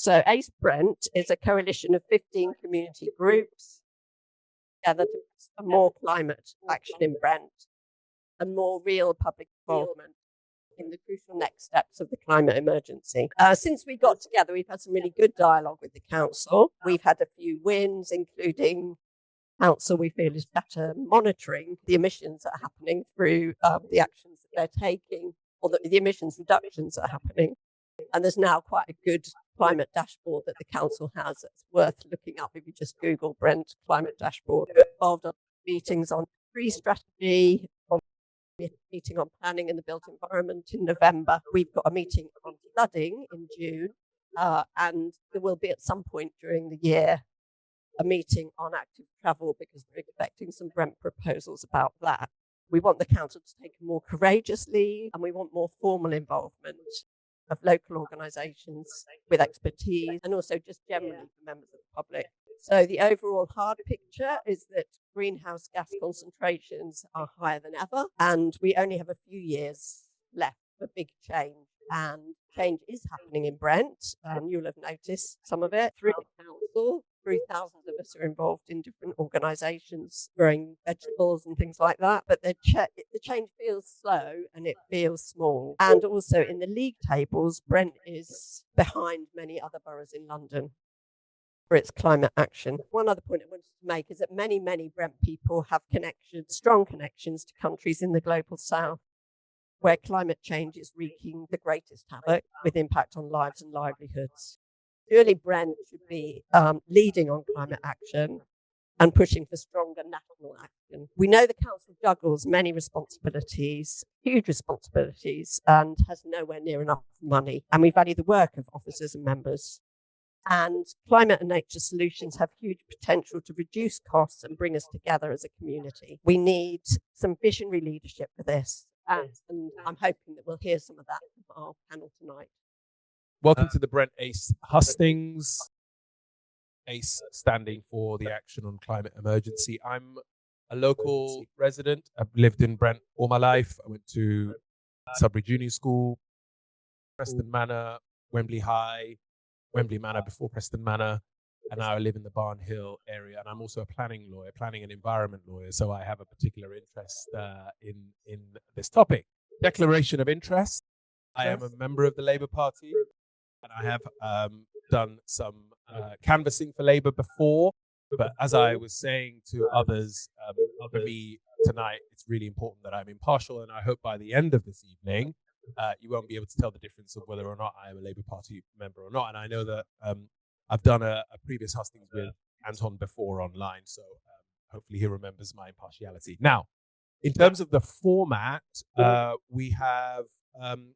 So ACE Brent is a coalition of 15 community groups together to push for more climate action in Brent and more real public involvement in the crucial next steps of the climate emergency. Since we got together, we've had some really good dialogue with the council. We've had a few wins, including council we feel is better monitoring the emissions that are happening through the actions that they're taking, or the emissions reductions that are happening. And there's now quite a good climate dashboard that the council has that's worth looking up if you just Google Brent climate dashboard. We're involved in meetings on tree strategy, meeting on planning in the built environment in November. We've got a meeting on flooding in June, and there will be at some point during the year a meeting on active travel because we're expecting some Brent proposals about that. We want the council to take a more courageous lead, and we want more formal involvement of local organisations with expertise, and also just generally for members of the public. So the overall hard picture is that greenhouse gas concentrations are higher than ever, and we only have a few years left for big change. And change is happening in Brent, and you'll have noticed some of it through the council. Through thousands of us are involved in different organisations growing vegetables and things like that. But the change feels slow and it feels small. And also in the league tables, Brent is behind many other boroughs in London for its climate action. One other point I wanted to make is that many Brent people have strong connections to countries in the global south, where climate change is wreaking the greatest havoc with impact on lives and livelihoods. Surely Brent should be leading on climate action and pushing for stronger national action. We know the council juggles many responsibilities, huge responsibilities, and has nowhere near enough money. And we value the work of officers and members. And climate and nature solutions have huge potential to reduce costs and bring us together as a community. We need some visionary leadership for this. And I'm hoping that we'll hear some of that from our panel tonight. Welcome to the Brent ACE Hustings. ACE standing for the Action on Climate Emergency. I'm a local resident. I've lived in Brent all my life. I went to Sudbury Junior School, Preston Manor, Wembley High, Wembley Manor before Preston Manor, and now I live in the Barn Hill area. And I'm also a planning and environment lawyer, so I have a particular interest in this topic. Declaration of interest. I am a member of the Labour Party, and I have done some canvassing for Labour before. But as I was saying to others, for me tonight, it's really important that I'm impartial. And I hope by the end of this evening, you won't be able to tell the difference of whether or not I am a Labour Party member or not. And I know that I've done a previous hustings with Anton before online. So hopefully he remembers my impartiality. Now, in terms of the format, we have... I'm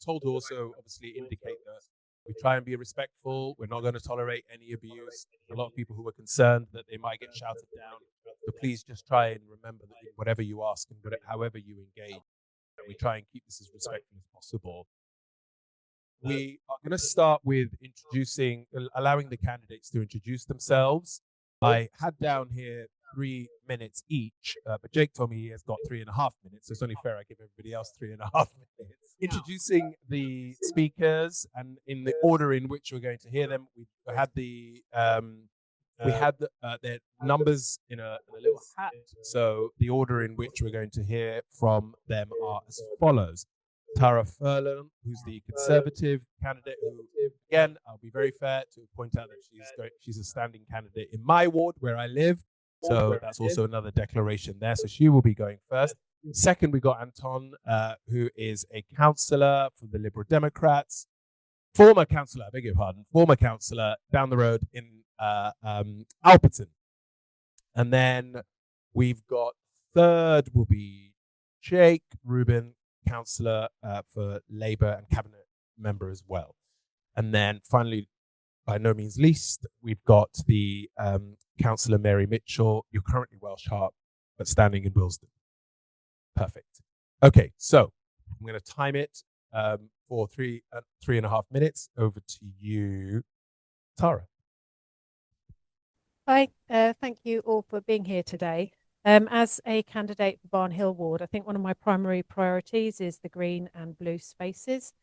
told to also obviously indicate that we try and be respectful. We're not going to tolerate any abuse. A lot of people who are concerned that they might get shouted down. So please just try and remember that in whatever you ask and however you engage, we try and keep this as respectful as possible. We are going to start with allowing the candidates to introduce themselves. I had down here 3 minutes each, but Jake told me he has got 3.5 minutes, so it's only fair I give everybody else 3.5 minutes. Introducing the speakers and in the order in which we're going to hear them. We had their numbers in a little hat, so the order in which we're going to hear from them are as follows. Tara Furlong, who's the Conservative candidate, who, again, I'll be very fair to point out that she's a standing candidate in my ward where I live. So that's also another declaration there. So she will be going first. Second, we got Anton, who is a councillor for the Liberal Democrats. Former councillor down the road in Alperton. And then we've got third will be Jake Rubin, councillor for Labour and cabinet member as well. And then finally, by no means least, we've got the Councillor Mary Mitchell. You're currently Welsh Harp, but standing in Willesden. Perfect. Okay, so I'm going to time it for 3.5 minutes. Over to you, Tara. Hi, thank you all for being here today. As a candidate for Barn Hill Ward, I think one of my primary priorities is the green and blue spaces.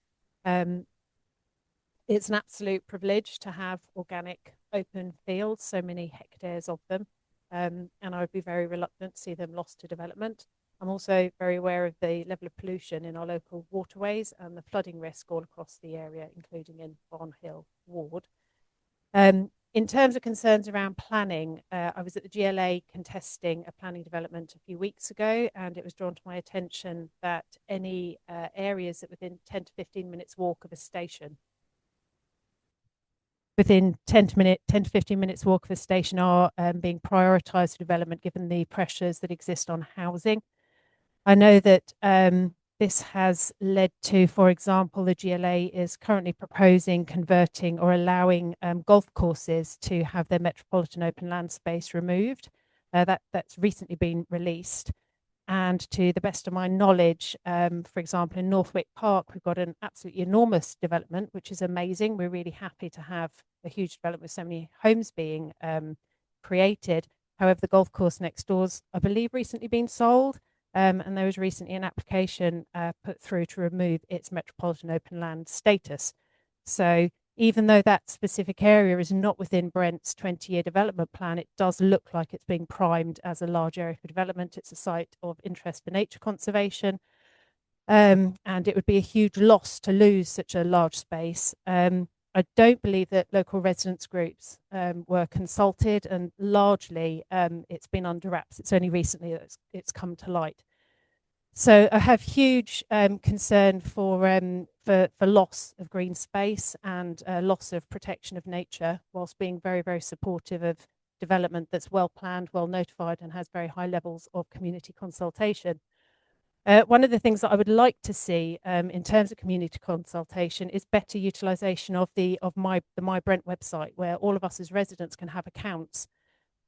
It's an absolute privilege to have organic open fields, so many hectares of them, and I would be very reluctant to see them lost to development. I'm also very aware of the level of pollution in our local waterways and the flooding risk all across the area, including in Barn Hill Ward. In terms of concerns around planning, I was at the GLA contesting a planning development a few weeks ago, and it was drawn to my attention that any areas that within 10 to 15 minutes walk of a station, within 10 to 15 minutes walk of a station are being prioritised for development given the pressures that exist on housing. I know that this has led to, for example, the GLA is currently proposing converting or allowing golf courses to have their metropolitan open land space removed. That's recently been released. And to the best of my knowledge, for example, in Northwick Park, we've got an absolutely enormous development, which is amazing. We're really happy to have a huge development with so many homes being created. However, the golf course next door's, I believe, recently been sold. And there was recently an application put through to remove its metropolitan open land status. So even though that specific area is not within Brent's 20-year development plan, it does look like it's being primed as a large area for development. It's a site of interest for nature conservation, and it would be a huge loss to lose such a large space. I don't believe that local residents groups were consulted, and largely it's been under wraps. It's only recently that it's come to light. So I have huge concern for loss of green space and loss of protection of nature, whilst being very, very supportive of development that's well planned, well notified, and has very high levels of community consultation. One of the things that I would like to see in terms of community consultation is better utilisation of the My Brent website, where all of us as residents can have accounts.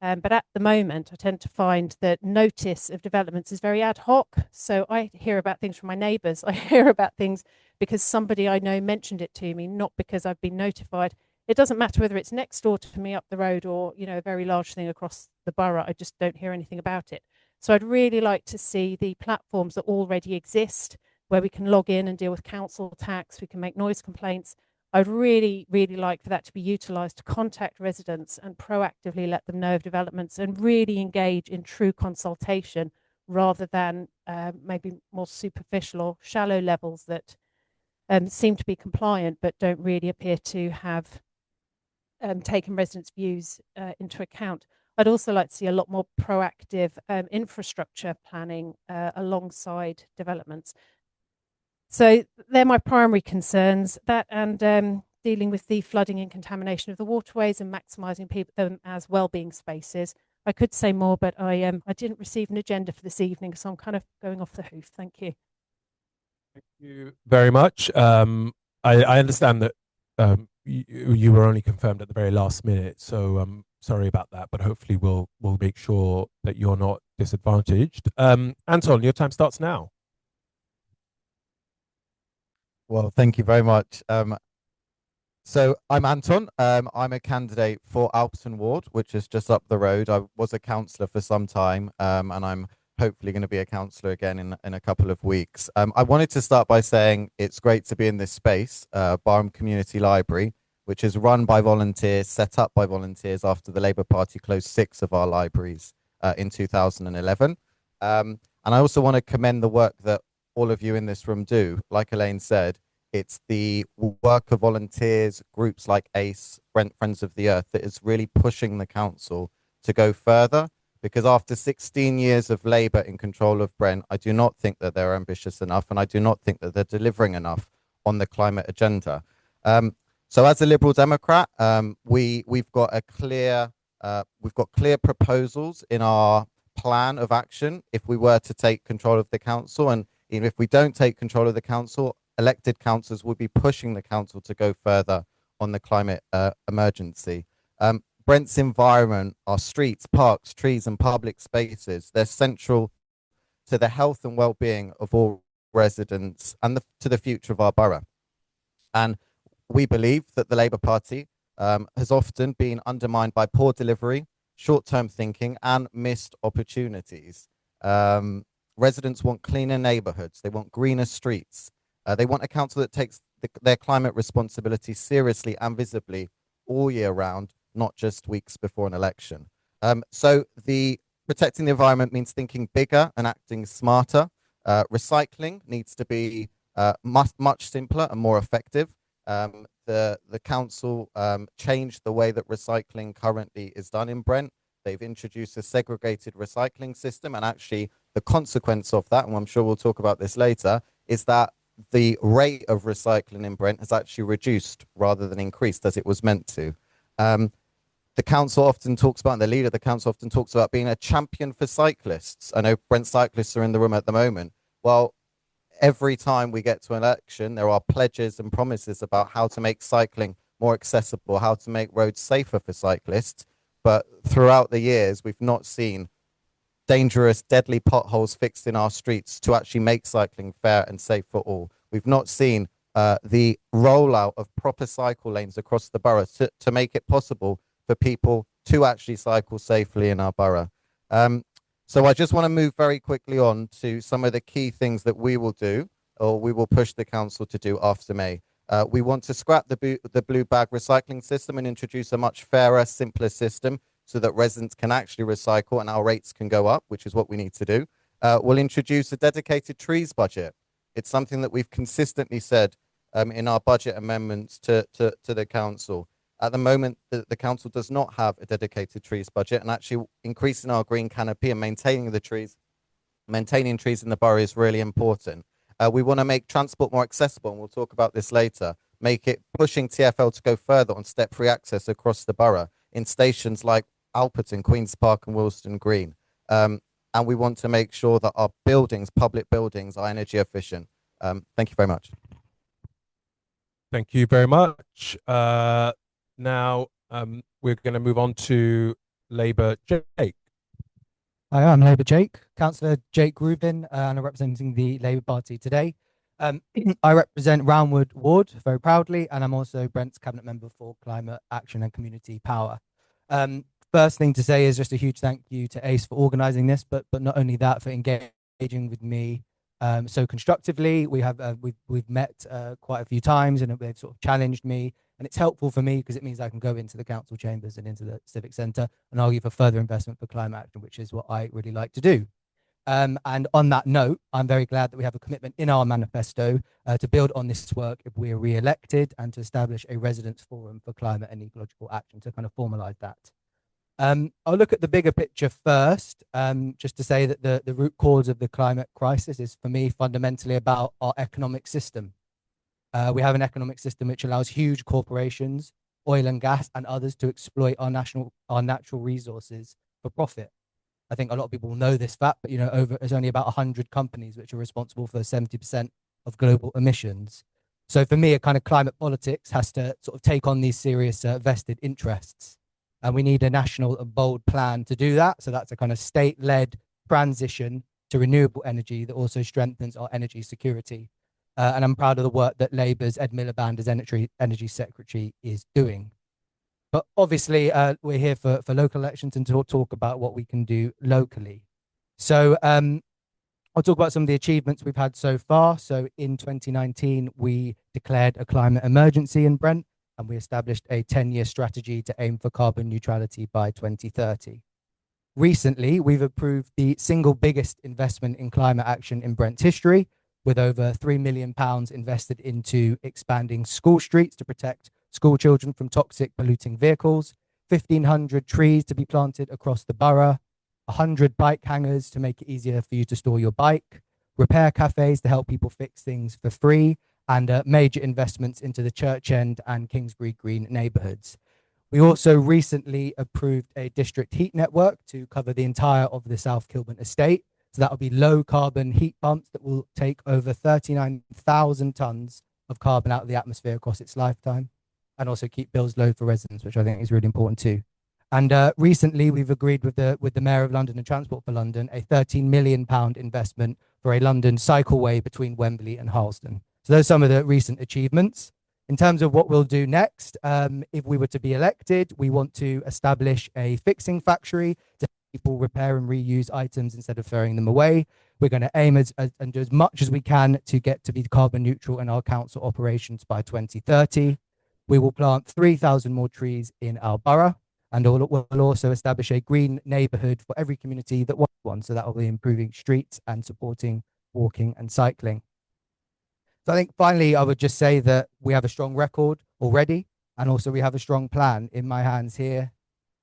But at the moment, I tend to find that notice of developments is very ad hoc. So I hear about things from my neighbours. I hear about things because somebody I know mentioned it to me, not because I've been notified. It doesn't matter whether it's next door to me up the road or, you know, a very large thing across the borough. I just don't hear anything about it. So I'd really like to see the platforms that already exist where we can log in and deal with council tax, we can make noise complaints. I'd really, really like for that to be utilised to contact residents and proactively let them know of developments and really engage in true consultation rather than maybe more superficial or shallow levels that seem to be compliant but don't really appear to have taken residents' views into account. I'd also like to see a lot more proactive infrastructure planning alongside developments. So they're my primary concerns, that and dealing with the flooding and contamination of the waterways and maximising them as wellbeing spaces. I could say more, but I didn't receive an agenda for this evening, so I'm kind of going off the hoof. Thank you. Thank you very much. I understand that you were only confirmed at the very last minute, so sorry about that, but hopefully we'll make sure that you're not disadvantaged. Anton, your time starts now. Well, thank you very much. So I'm Anton. I'm a candidate for Alperton Ward, which is just up the road. I was a councillor for some time, and I'm hopefully going to be a councillor again in a couple of weeks. I wanted to start by saying it's great to be in this space, Barham Community Library, which is run by volunteers, set up by volunteers after the Labour Party closed 6 of our libraries in 2011. And I also want to commend the work that all of you in this room do. Like Elaine said, it's the work of volunteers, groups like ACE, Brent Friends of the Earth, that is really pushing the council to go further. Because after 16 years of Labour in control of Brent, I do not think that they're ambitious enough, and I do not think that they're delivering enough on the climate agenda. So as a Liberal Democrat, we've got clear proposals in our plan of action if we were to take control of the council. And even if we don't take control of the council, elected councillors will be pushing the council to go further on the climate emergency. Brent's environment, our streets, parks, trees and public spaces, they're central to the health and well-being of all residents and to the future of our borough. And we believe that the Labour Party has often been undermined by poor delivery, short-term thinking and missed opportunities. Residents want cleaner neighbourhoods, they want greener streets, they want a council that takes their climate responsibility seriously and visibly all year round, not just weeks before an election. So the protecting the environment means thinking bigger and acting smarter. Recycling needs to be much simpler and more effective. The council changed the way that recycling currently is done in Brent. They've introduced a segregated recycling system, and actually the consequence of that, and I'm sure we'll talk about this later, is that the rate of recycling in Brent has actually reduced rather than increased as it was meant to. The council often talks about, and the leader of the council often talks about being a champion for cyclists. I know Brent cyclists are in the room at the moment. Well, every time we get to an election, there are pledges and promises about how to make cycling more accessible, how to make roads safer for cyclists. But throughout the years, we've not seen dangerous, deadly potholes fixed in our streets to actually make cycling fair and safe for all. We've not seen the rollout of proper cycle lanes across the borough to make it possible for people to actually cycle safely in our borough. So I just want to move very quickly on to some of the key things that we will do, or we will push the council to do after May. We want to scrap the blue bag recycling system and introduce a much fairer, simpler system so that residents can actually recycle and our rates can go up, which is what we need to do. We'll introduce a dedicated trees budget. It's something that we've consistently said in our budget amendments to the council. At the moment, the council does not have a dedicated trees budget, and actually increasing our green canopy and maintaining trees in the borough is really important. We want to make transport more accessible, and we'll talk about this later. Pushing TfL to go further on step-free access across the borough in stations like Alperton, Queen's Park and Willesden Green. And we want to make sure that our public buildings, are energy efficient. Thank you very much. Thank you very much. Now, we're going to move on to Labour Jake. Hi, I'm Labour Jake, Councillor Jake Rubin, and I'm representing the Labour Party today. I represent Roundwood Ward very proudly, and I'm also Brent's Cabinet Member for Climate Action and Community Power. First thing to say is just a huge thank you to ACE for organising this, but not only that, for engaging with me so constructively. We've met quite a few times, and they've sort of challenged me. And it's helpful for me because it means I can go into the council chambers and into the civic centre and argue for further investment for climate action, which is what I really like to do. And on that note, I'm very glad that we have a commitment in our manifesto to build on this work if we're re-elected, and to establish a residents' forum for climate and ecological action to kind of formalise that. I'll look at the bigger picture first, just to say that the root cause of the climate crisis is, for me, fundamentally about our economic system. We have an economic system which allows huge corporations, oil and gas, and others to exploit our natural resources for profit. I think a lot of people know this fact, but there's only about 100 companies which are responsible for 70% of global emissions. So for me, a kind of climate politics has to sort of take on these serious vested interests, and we need a national and bold plan to do that. So that's a kind of state-led transition to renewable energy that also strengthens our energy security. And I'm proud of the work that Labour's Ed Miliband as Energy Secretary is doing. But obviously, we're here for local elections and to talk about what we can do locally. So I'll talk about some of the achievements we've had so far. So in 2019, we declared a climate emergency in Brent, and we established a 10-year strategy to aim for carbon neutrality by 2030. Recently, we've approved the single biggest investment in climate action in Brent's history, with over £3 million invested into expanding school streets to protect school children from toxic polluting vehicles, 1,500 trees to be planted across the borough, 100 bike hangers to make it easier for you to store your bike, repair cafes to help people fix things for free, and major investments into the Church End and Kingsbury Green neighbourhoods. We also recently approved a district heat network to cover the entire of the South Kilburn estate. So that will be low carbon heat pumps that will take over 39,000 tonnes of carbon out of the atmosphere across its lifetime, and also keep bills low for residents, which I think is really important too. And recently we've agreed with the Mayor of London and Transport for London a £13 million investment for a London cycleway between Wembley and Harlesden. So those are some of the recent achievements. In terms of what we'll do next, if we were to be elected, we want to establish a fixing factory to people repair and reuse items instead of throwing them away. We're going to aim and do as much as we can to get to be carbon neutral in our council operations by 2030. We will plant 3,000 more trees in our borough, and we'll also establish a green neighbourhood for every community that wants one. So that will be improving streets and supporting walking and cycling. So I think finally, I would just say that we have a strong record already, and also we have a strong plan. In my hands here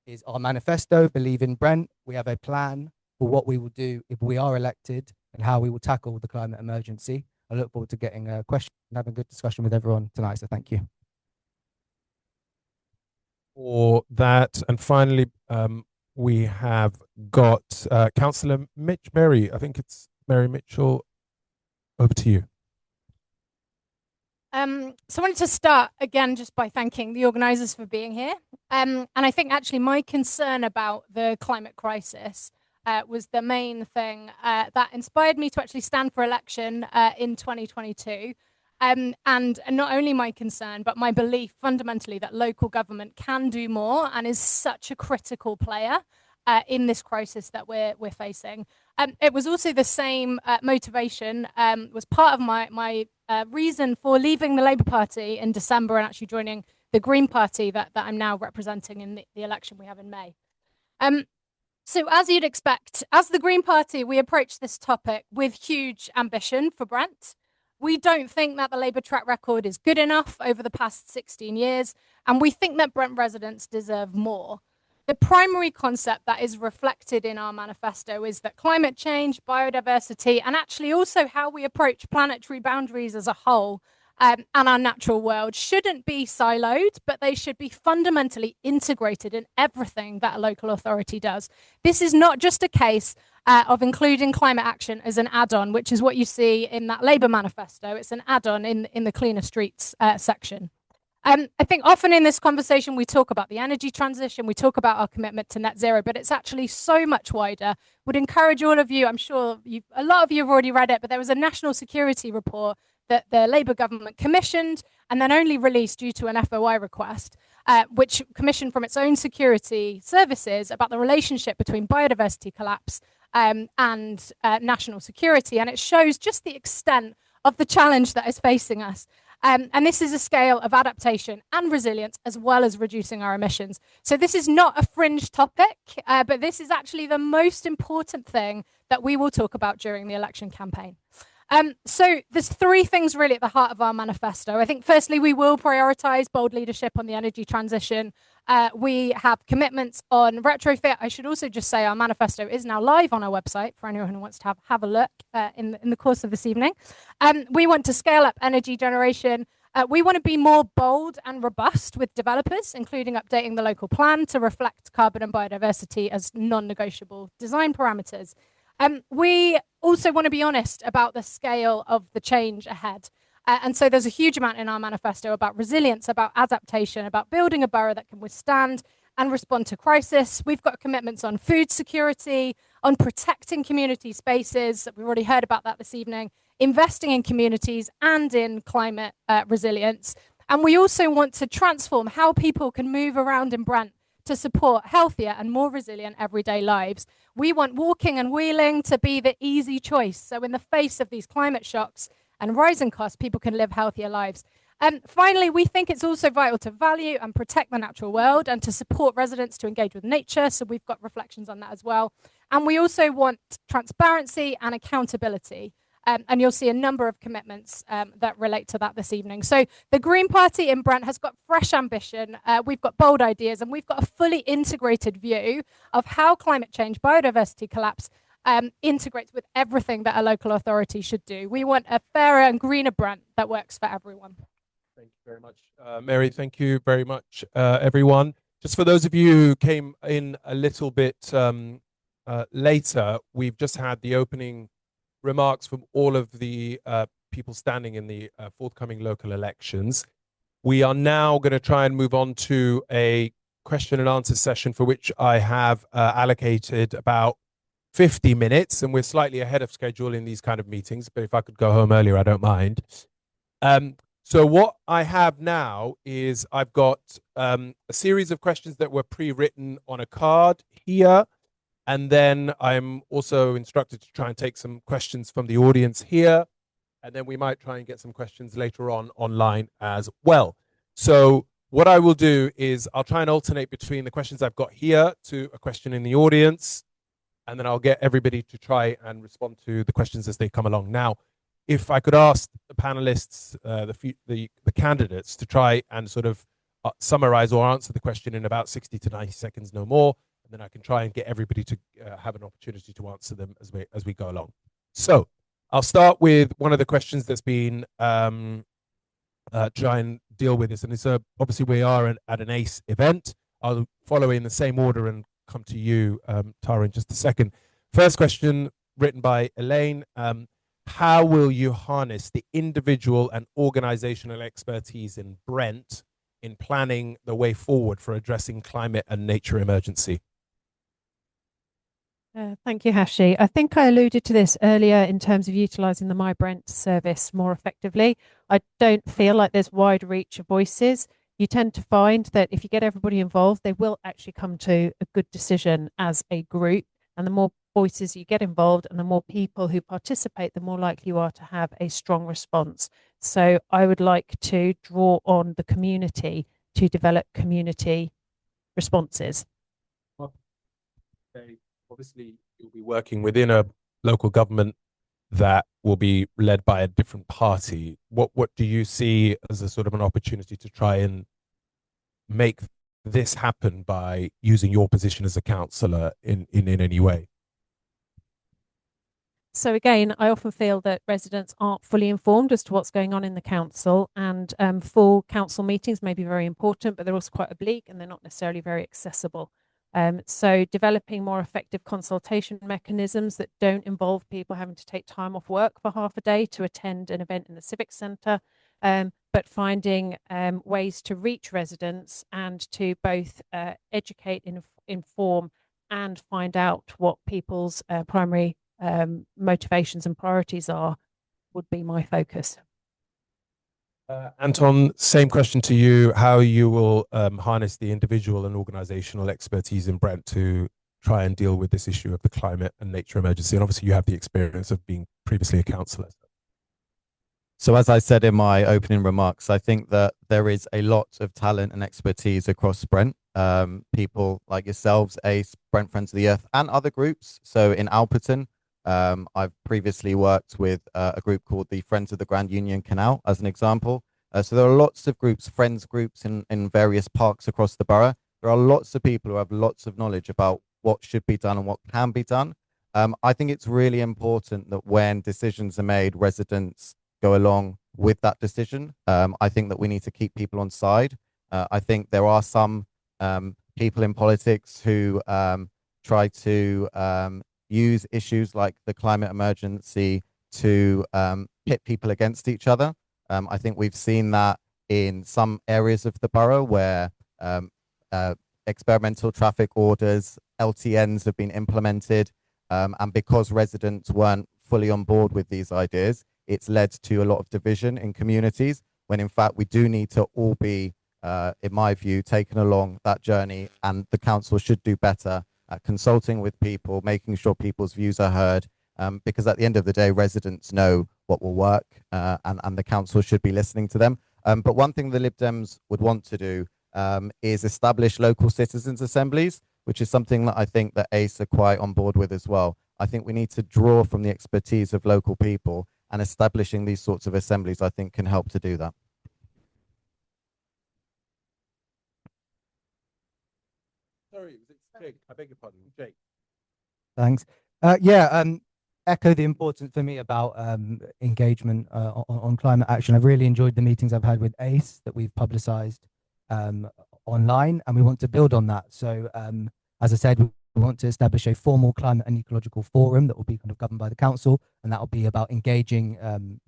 is our manifesto, Believe in Brent. We have a plan for what we will do if we are elected and how we will tackle the climate emergency. I look forward to getting a question and having a good discussion with everyone tonight. So thank you. For that. And finally, we have got Councillor Mary. I think it's Mary Mitchell. Over to you. So I wanted to start again just by thanking the organisers for being here. And I think actually my concern about the climate crisis was the main thing that inspired me to actually stand for election in 2022. And not only my concern, but my belief fundamentally that local government can do more and is such a critical player in this crisis that we're facing. It was also the same motivation, was part of my reason for leaving the Labour Party in December and actually joining the Green Party that I'm now representing in the election we have in May. So as you'd expect, as the Green Party, we approach this topic with huge ambition for Brent. We don't think that the Labour track record is good enough over the past 16 years, and we think that Brent residents deserve more. The primary concept that is reflected in our manifesto is that climate change, biodiversity, and actually also how we approach planetary boundaries as a whole and our natural world shouldn't be siloed, but they should be fundamentally integrated in everything that a local authority does. This is not just a case of including climate action as an add-on, which is what you see in that Labour manifesto. It's an add-on in the Cleaner Streets section. I think often in this conversation, we talk about the energy transition, we talk about our commitment to net zero, but it's actually so much wider. Would encourage all of you, I'm sure a lot of you have already read it, but there was a national security report that the Labour government commissioned and then only released due to an FOI request, which commissioned from its own security services about the relationship between biodiversity collapse and national security. And it shows just the extent of the challenge that is facing us. And this is a scale of adaptation and resilience, as well as reducing our emissions. So this is not a fringe topic, but this is actually the most important thing that we will talk about during the election campaign. So there's three things really at the heart of our manifesto. I think firstly, we will prioritise bold leadership on the energy transition. We have commitments on retrofit. I should also just say our manifesto is now live on our website for anyone who wants to have a look in the course of this evening. We want to scale up energy generation. We want to be more bold and robust with developers, including updating the local plan to reflect carbon and biodiversity as non-negotiable design parameters. We also want to be honest about the scale of the change ahead. And so there's a huge amount in our manifesto about resilience, about adaptation, about building a borough that can withstand and respond to crisis. We've got commitments on food security, on protecting community spaces. We've already heard about that this evening, investing in communities and in climate resilience. And we also want to transform how people can move around in Brent to support healthier and more resilient everyday lives. We want walking and wheeling to be the easy choice. So in the face of these climate shocks and rising costs, people can live healthier lives. And finally, we think it's also vital to value and protect the natural world and to support residents to engage with nature. So we've got reflections on that as well. And we also want transparency and accountability. And you'll see a number of commitments that relate to that this evening. So the Green Party in Brent has got fresh ambition, we've got bold ideas, and we've got a fully integrated view of how climate change, biodiversity collapse integrates with everything that a local authority should do. We want a fairer and greener Brent that works for everyone. Thank you very much, Mary. Thank you very much, everyone. Just for those of you who came in a little bit later, we've just had the opening remarks from all of the people standing in the forthcoming local elections. We are now going to try and move on to a question and answer session for which I have allocated about 50 minutes, and we're slightly ahead of schedule in these kind of meetings, but if I could go home earlier, I don't mind. So what I have now is I've got a series of questions that were pre-written on a card here. And then I'm also instructed to try and take some questions from the audience here. And then we might try and get some questions later on online as well. So what I will do is I'll try and alternate between the questions I've got here to a question in the audience. And then I'll get everybody to try and respond to the questions as they come along. Now, if I could ask the panelists, the candidates, to try and sort of summarize or answer the question in about 60 to 90 seconds, no more. And then I can try and get everybody to have an opportunity to answer them as we go along. So I'll start with one of the questions that's been try and deal with this. And it's obviously we are at an ACE event. I'll follow in the same order and come to you, Tara, in just a second. First question written by Elaine. How will you harness the individual and organizational expertise in Brent in planning the way forward for addressing climate and nature emergency? Thank you, Hashi. I think I alluded to this earlier in terms of utilising the My Brent service more effectively. I don't feel like there's wide reach of voices. You tend to find that if you get everybody involved, they will actually come to a good decision as a group. And the more voices you get involved and the more people who participate, the more likely you are to have a strong response. So I would like to draw on the community to develop community responses. Okay. Obviously, you'll be working within a local government that will be led by a different party. What do you see as a sort of an opportunity to try and make this happen by using your position as a councillor in any way? So again, I often feel that residents aren't fully informed as to what's going on in the council, and full council meetings may be very important, but they're also quite oblique and they're not necessarily very accessible. So developing more effective consultation mechanisms that don't involve people having to take time off work for half a day to attend an event in the civic centre, but finding ways to reach residents and to both educate, inform and find out what people's primary motivations and priorities are would be my focus. Anton, same question to you, how you will harness the individual and organizational expertise in Brent to try and deal with this issue of the climate and nature emergency. And obviously you have the experience of being previously a councillor. So as I said in my opening remarks, I think that there is a lot of talent and expertise across Brent. People like yourselves, ACE, Brent Friends of the Earth, and other groups. So in Alperton, I've previously worked with a group called the Friends of the Grand Union Canal, as an example. So there are lots of groups, friends groups in various parks across the borough. There are lots of people who have lots of knowledge about what should be done and what can be done. I think it's really important that when decisions are made, residents go along with that decision. I think that we need to keep people on side. I think there are some people in politics who try to use issues like the climate emergency to pit people against each other. I think we've seen that in some areas of the borough where experimental traffic orders, LTNs have been implemented, and because residents weren't fully on board with these ideas, it's led to a lot of division in communities, when in fact we do need to all be, in my view, taken along that journey, and the council should do better at consulting with people, making sure people's views are heard, because at the end of the day, residents know what will work, and the council should be listening to them. But one thing the Lib Dems would want to do is establish local citizens' assemblies, which is something that I think that ACE are quite on board with as well. I think we need to draw from the expertise of local people, and establishing these sorts of assemblies, I think, can help to do that. Sorry, was it Jake? I beg your pardon, Jake. Thanks. Echo the importance for me about engagement on climate action. I've really enjoyed the meetings I've had with ACE that we've publicized online, and we want to build on that. So as I said, we want to establish a formal climate and ecological forum that will be kind of governed by the council, and that will be about engaging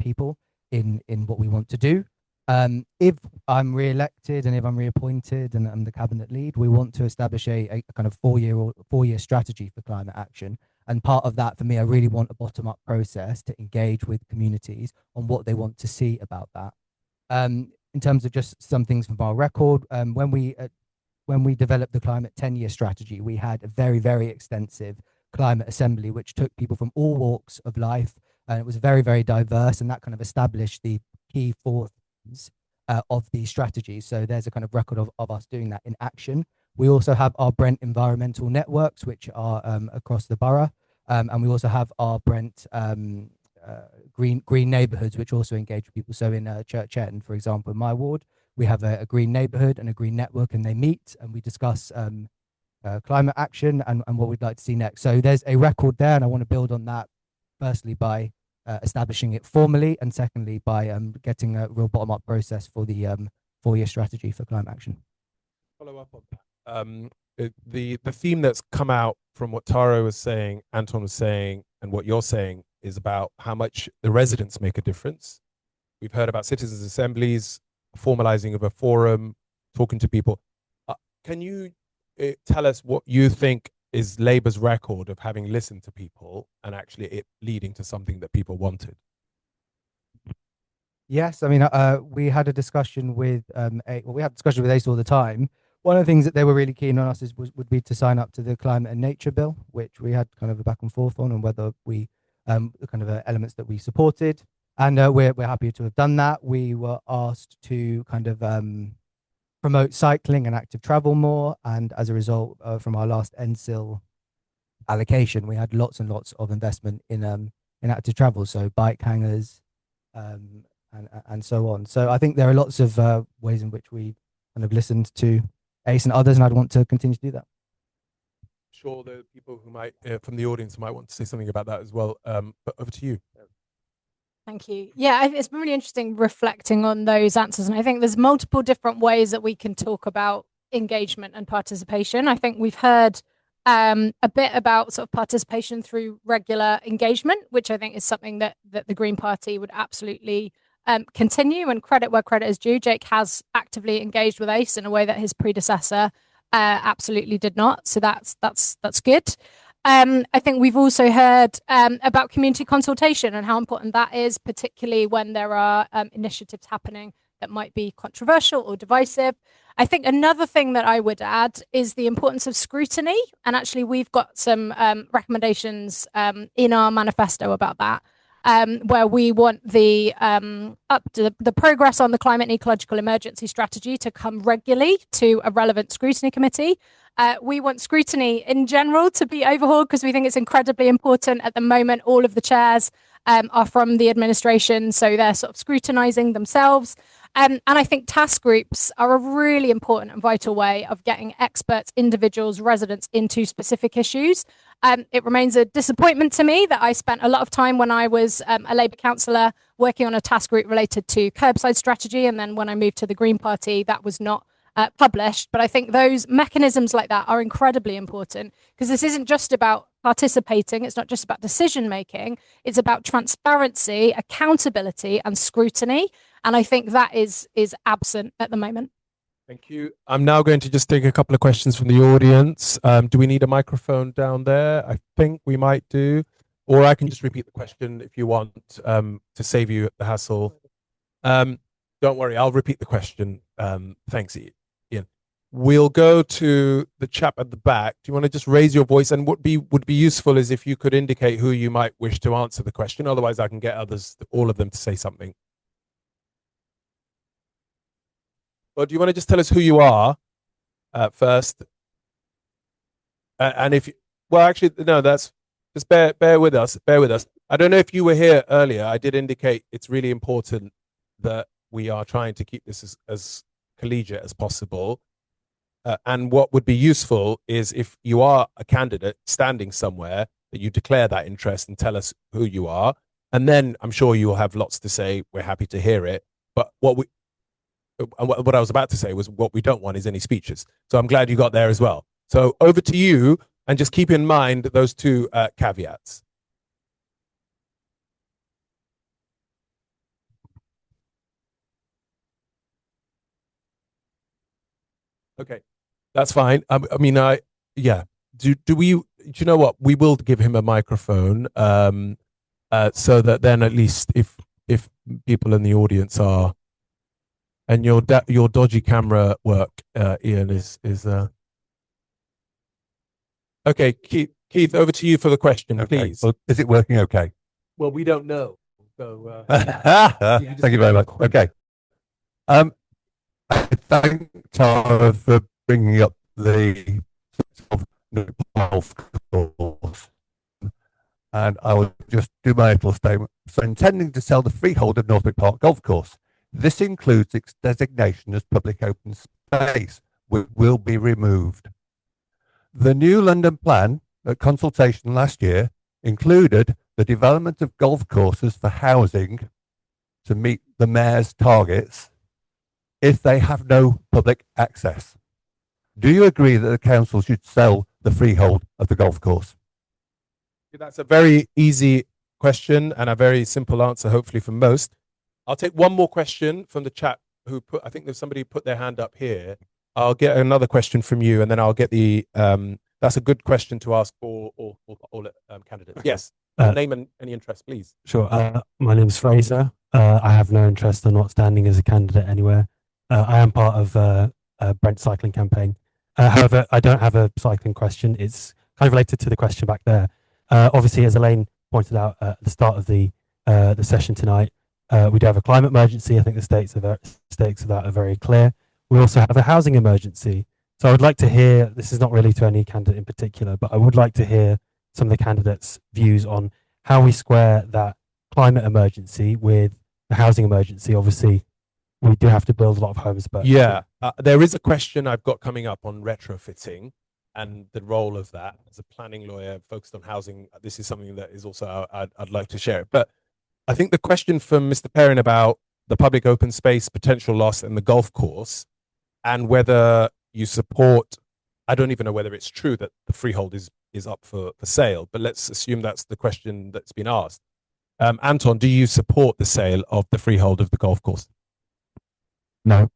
people in what we want to do. If I'm re-elected and if I'm reappointed and I'm the cabinet lead, we want to establish a kind of four-year strategy for climate action. And part of that, for me, I really want a bottom-up process to engage with communities on what they want to see about that. In terms of just some things from our record, when we when we developed the climate 10-year strategy, we had a very, very extensive climate assembly, which took people from all walks of life, and it was very, very diverse, and that kind of established the key four themes of these strategies. So there's a kind of record of us doing that in action. We also have our Brent environmental networks, which are across the borough, and we also have our Brent green neighbourhoods, which also engage people. So in Church End, for example, in my ward, we have a green neighbourhood and a green network, and they meet and we discuss climate action and what we'd like to see next. So there's a record there, and I want to build on that, firstly by establishing it formally, and secondly by getting a real bottom-up process for the 4-year strategy for climate action. Follow up on that. The theme that's come out from what Taro was saying, Anton was saying, and what you're saying is about how much the residents make a difference. We've heard about citizens' assemblies, formalizing of a forum, talking to people. Can you tell us what you think is Labour's record of having listened to people and actually it leading to something that people wanted? Yes, I mean, we had a discussion with we have discussion with ACE all the time. One of the things that they were really keen on us would be to sign up to the Climate and Nature Bill, which we had kind of a back and forth on whether we the kind of elements that we supported, and we're happy to have done that. We were asked to kind of promote cycling and active travel more, and as a result, from our last NSIL allocation, we had lots and lots of investment in active travel, so bike hangers, and so on. So I think there are lots of ways in which we kind of listened to ACE and others, and I'd want to continue to do that. Sure, the people who might from the audience might want to say something about that as well. But over to you. Thank you. Yeah, it's been really interesting reflecting on those answers. And I think there's multiple different ways that we can talk about engagement and participation. I think we've heard a bit about sort of participation through regular engagement, which I think is something that the Green Party would absolutely continue, and credit where credit is due. Jake has actively engaged with ACE in a way that his predecessor absolutely did not. So that's good. I think we've also heard about community consultation and how important that is, particularly when there are initiatives happening that might be controversial or divisive. I think another thing that I would add is the importance of scrutiny. And actually, we've got some recommendations in our manifesto about that, where we want the progress on the climate and ecological emergency strategy to come regularly to a relevant scrutiny committee. We want scrutiny in general to be overhauled because we think it's incredibly important. At the moment, all of the chairs are from the administration, so they're sort of scrutinizing themselves. And I think task groups are a really important and vital way of getting experts, individuals, residents into specific issues. It remains a disappointment to me that I spent a lot of time when I was a Labour councillor working on a task group related to curbside strategy. And then when I moved to the Green Party, that was not published. But I think those mechanisms like that are incredibly important because this isn't just about participating. It's not just about decision making. It's about transparency, accountability and scrutiny. And I think that is absent at the moment. Thank you. I'm now going to just take a couple of questions from the audience. Do we need a microphone down there? I think we might do. Or I can just repeat the question if you want, to save you the hassle. Don't worry, I'll repeat the question. Thanks, Ian. We'll go to the chap at the back. Do you want to just raise your voice? And what would be useful is if you could indicate who you might wish to answer the question. Otherwise, I can get all of them to say something. Or do you want to just tell us who you are first? And if, well, actually, no, that's just bear with us. Bear with us. I don't know if you were here earlier. I did indicate it's really important that we are trying to keep this as collegiate as possible. And what would be useful is if you are a candidate standing somewhere, that you declare that interest and tell us who you are. And then I'm sure you'll have lots to say. We're happy to hear it. But what I was about to say was what we don't want is any speeches. So I'm glad you got there as well. So over to you, and just keep in mind those two caveats. Okay, that's fine. Yeah. Do you know what? We will give him a microphone, so that then at least if people in the audience are And your dodgy camera work, Ian, is okay. Keith, over to you for the question, please. Well, is it working okay? Well, we don't know. So thank you very much. Okay. I thank Tara for bringing up the golf course, and I will just do my little statement. So, intending to sell the freehold of Northwick Park Golf Course. This includes its designation as public open space, which will be removed. The new London plan at consultation last year included the development of golf courses for housing to meet the mayor's targets if they have no public access. Do you agree that the council should sell the freehold of the golf course? that's a very easy question and a very simple answer, hopefully for most. I'll take one more question from the chat. I think there's somebody who put their hand up here. I'll get another question from you, and then I'll get the. That's a good question to ask all candidates. Yes, name and any interest, please. Sure. My name is Fraser. I have no interest or not standing as a candidate anywhere. I am part of Brent cycling campaign. However, I don't have a cycling question. It's kind of related to the question back there. Obviously, as Elaine pointed out at the start of the session tonight, we do have a climate emergency. I think the stakes of that are very clear. We also have a housing emergency. So I would like to hear, this is not really to any candidate in particular, but I would like to hear some of the candidates' views on how we square that climate emergency with the housing emergency. Obviously, we do have to build a lot of homes. But yeah, there is a question I've got coming up on retrofitting and the role of that. As a planning lawyer focused on housing, this is something that is also, I'd like to share. But I think the question from Mr. Perrin about the public open space potential loss and the golf course, and whether you support, I don't even know whether it's true that the freehold is up for sale, but let's assume that's the question that's been asked. Anton, do you support the sale of the freehold of the golf course? No.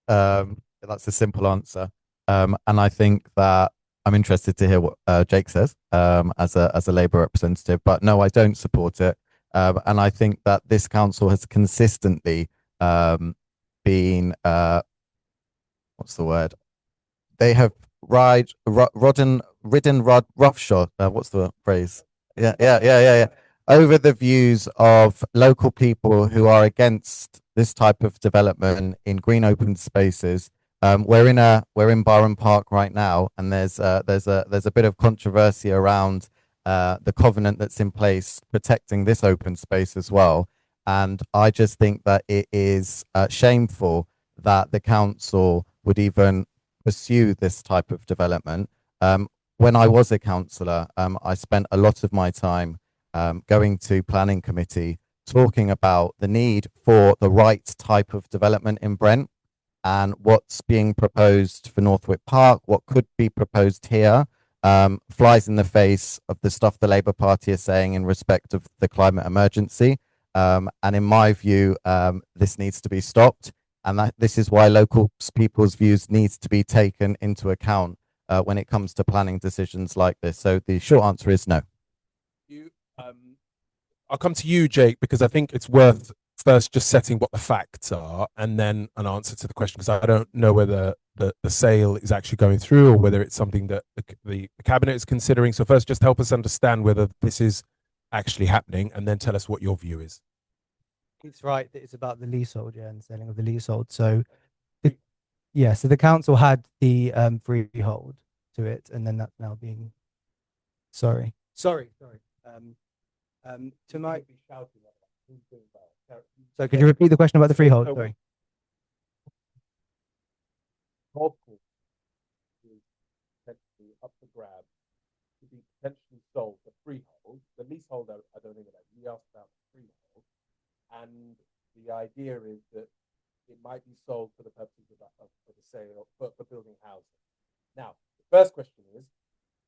That's a simple answer. And I think that I'm interested to hear what Jake says as a Labour representative, but no, I don't support it. And I think that this council has consistently been, what's the word? They have ridden roughshod. What's the phrase? Yeah. Over the views of local people who are against this type of development in green open spaces. We're in Barham Park right now, and there's a bit of controversy around the covenant that's in place protecting this open space as well. And I just think that it is shameful that the council would even pursue this type of development. When I was a councillor, I spent a lot of my time going to planning committee, talking about the need for the right type of development in Brent and what's being proposed for Northwick Park, what could be proposed here, flies in the face of the stuff the Labour Party is saying in respect of the climate emergency. And in my view, this needs to be stopped. And this is why local people's views needs to be taken into account when it comes to planning decisions like this. So the short answer is no. I'll come to you, Jake, because I think it's worth first just setting what the facts are and then an answer to the question, because I don't know whether the sale is actually going through or whether it's something that the cabinet is considering. So first, just help us understand whether this is actually happening, and then tell us what your view is. It's right that it's about the leasehold, yeah, and selling of the leasehold. So, so the council had the freehold to it, and then that's now being. Sorry. To my. So, could you repeat the question about the freehold? Sorry. Golf course is potentially up for grabs to be potentially sold for freehold. The leasehold, I don't think about. We asked about the freehold, and the idea is that it might be sold for the purposes of for the sale for building housing. Now, the first question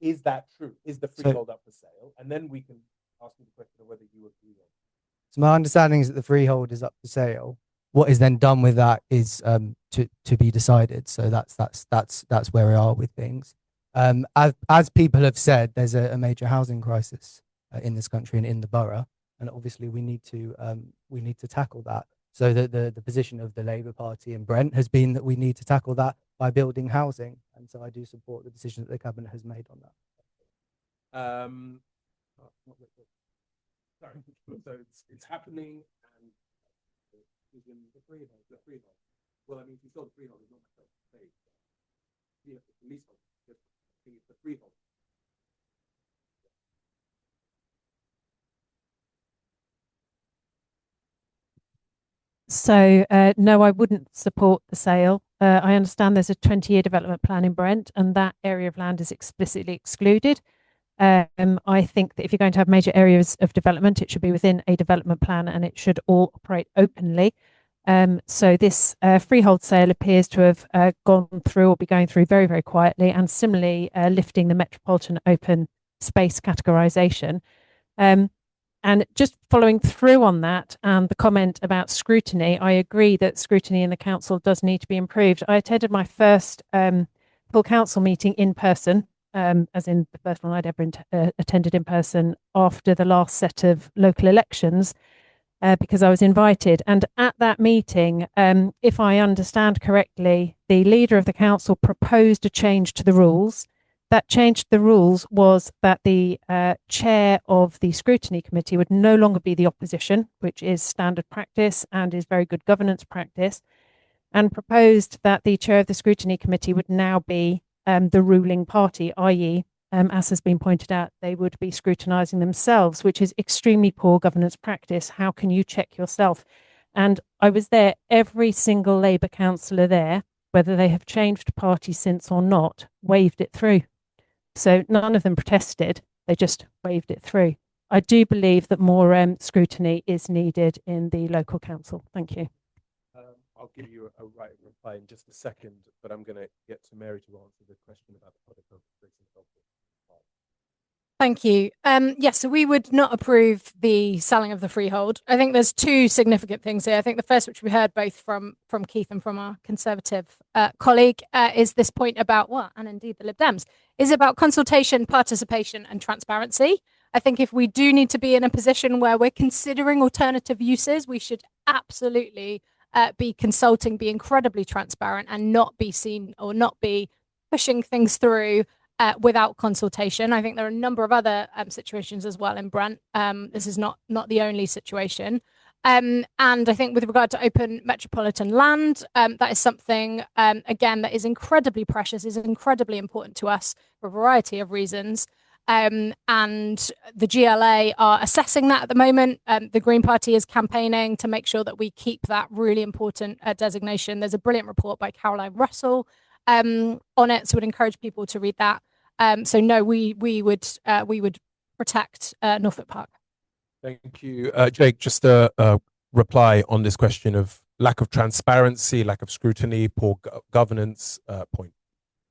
is that true? Is the freehold up for sale? And then we can ask you the question of whether you agree on it. So my understanding is that the freehold is up for sale. What is then done with that is to be decided. So that's where we are with things. As people have said, there's a major housing crisis in this country and in the borough, and obviously we need to tackle that. So the position of the Labour Party in Brent has been that we need to tackle that by building housing. And so I do support the decision that the Cabinet has made on that. Sorry. So it's happening, and the freehold. Well, I mean, if you sold the freehold, it's not myself to say. Yeah, the leasehold. It's the freehold. So no, I wouldn't support the sale. I understand there's a 20-year development plan in Brent, and that area of land is explicitly excluded. I think that if you're going to have major areas of development, it should be within a development plan and it should all operate openly. So this freehold sale appears to have gone through or be going through very, very quietly, and similarly lifting the metropolitan open space categorisation. And just following through on that and the comment about scrutiny, I agree that scrutiny in the council does need to be improved. I attended my first full council meeting in person, as in the first one I'd ever attended in person after the last set of local elections, because I was invited. And at that meeting, if I understand correctly, the leader of the council proposed a change to the rules. That change to the rules was that the chair of the scrutiny committee would no longer be the opposition, which is standard practice and is very good governance practice, and proposed that the chair of the scrutiny committee would now be the ruling party, i.e., as has been pointed out, they would be scrutinising themselves, which is extremely poor governance practice. How can you check yourself? And I was there, every single Labour councillor there, whether they have changed party since or not, waved it through. So none of them protested, they just waved it through. I do believe that more scrutiny is needed in the local council. Thank you. I'll give you a right reply in just a second, but I'm going to get to Mary to answer the question about the product of Thank you. Yes, so we would not approve the selling of the freehold. I think there's two significant things here. I think the first, which we heard both from Keith and from our Conservative colleague, is this point about, well, and indeed the Lib Dems, is about consultation, participation and transparency. I think if we do need to be in a position where we're considering alternative uses, we should absolutely be consulting, be incredibly transparent, and not be seen or not be pushing things through without consultation. I think there are a number of other situations as well in Brent. This is not the only situation. And I think with regard to open metropolitan land, that is something, again, that is incredibly precious, is incredibly important to us for a variety of reasons. And the GLA are assessing that at the moment. The Green Party is campaigning to make sure that we keep that really important designation. There's a brilliant report by Caroline Russell on it, so I would encourage people to read that. So no, we would protect Norfolk Park. Thank you, Jake. Just a reply on this question of lack of transparency, lack of scrutiny, poor governance point.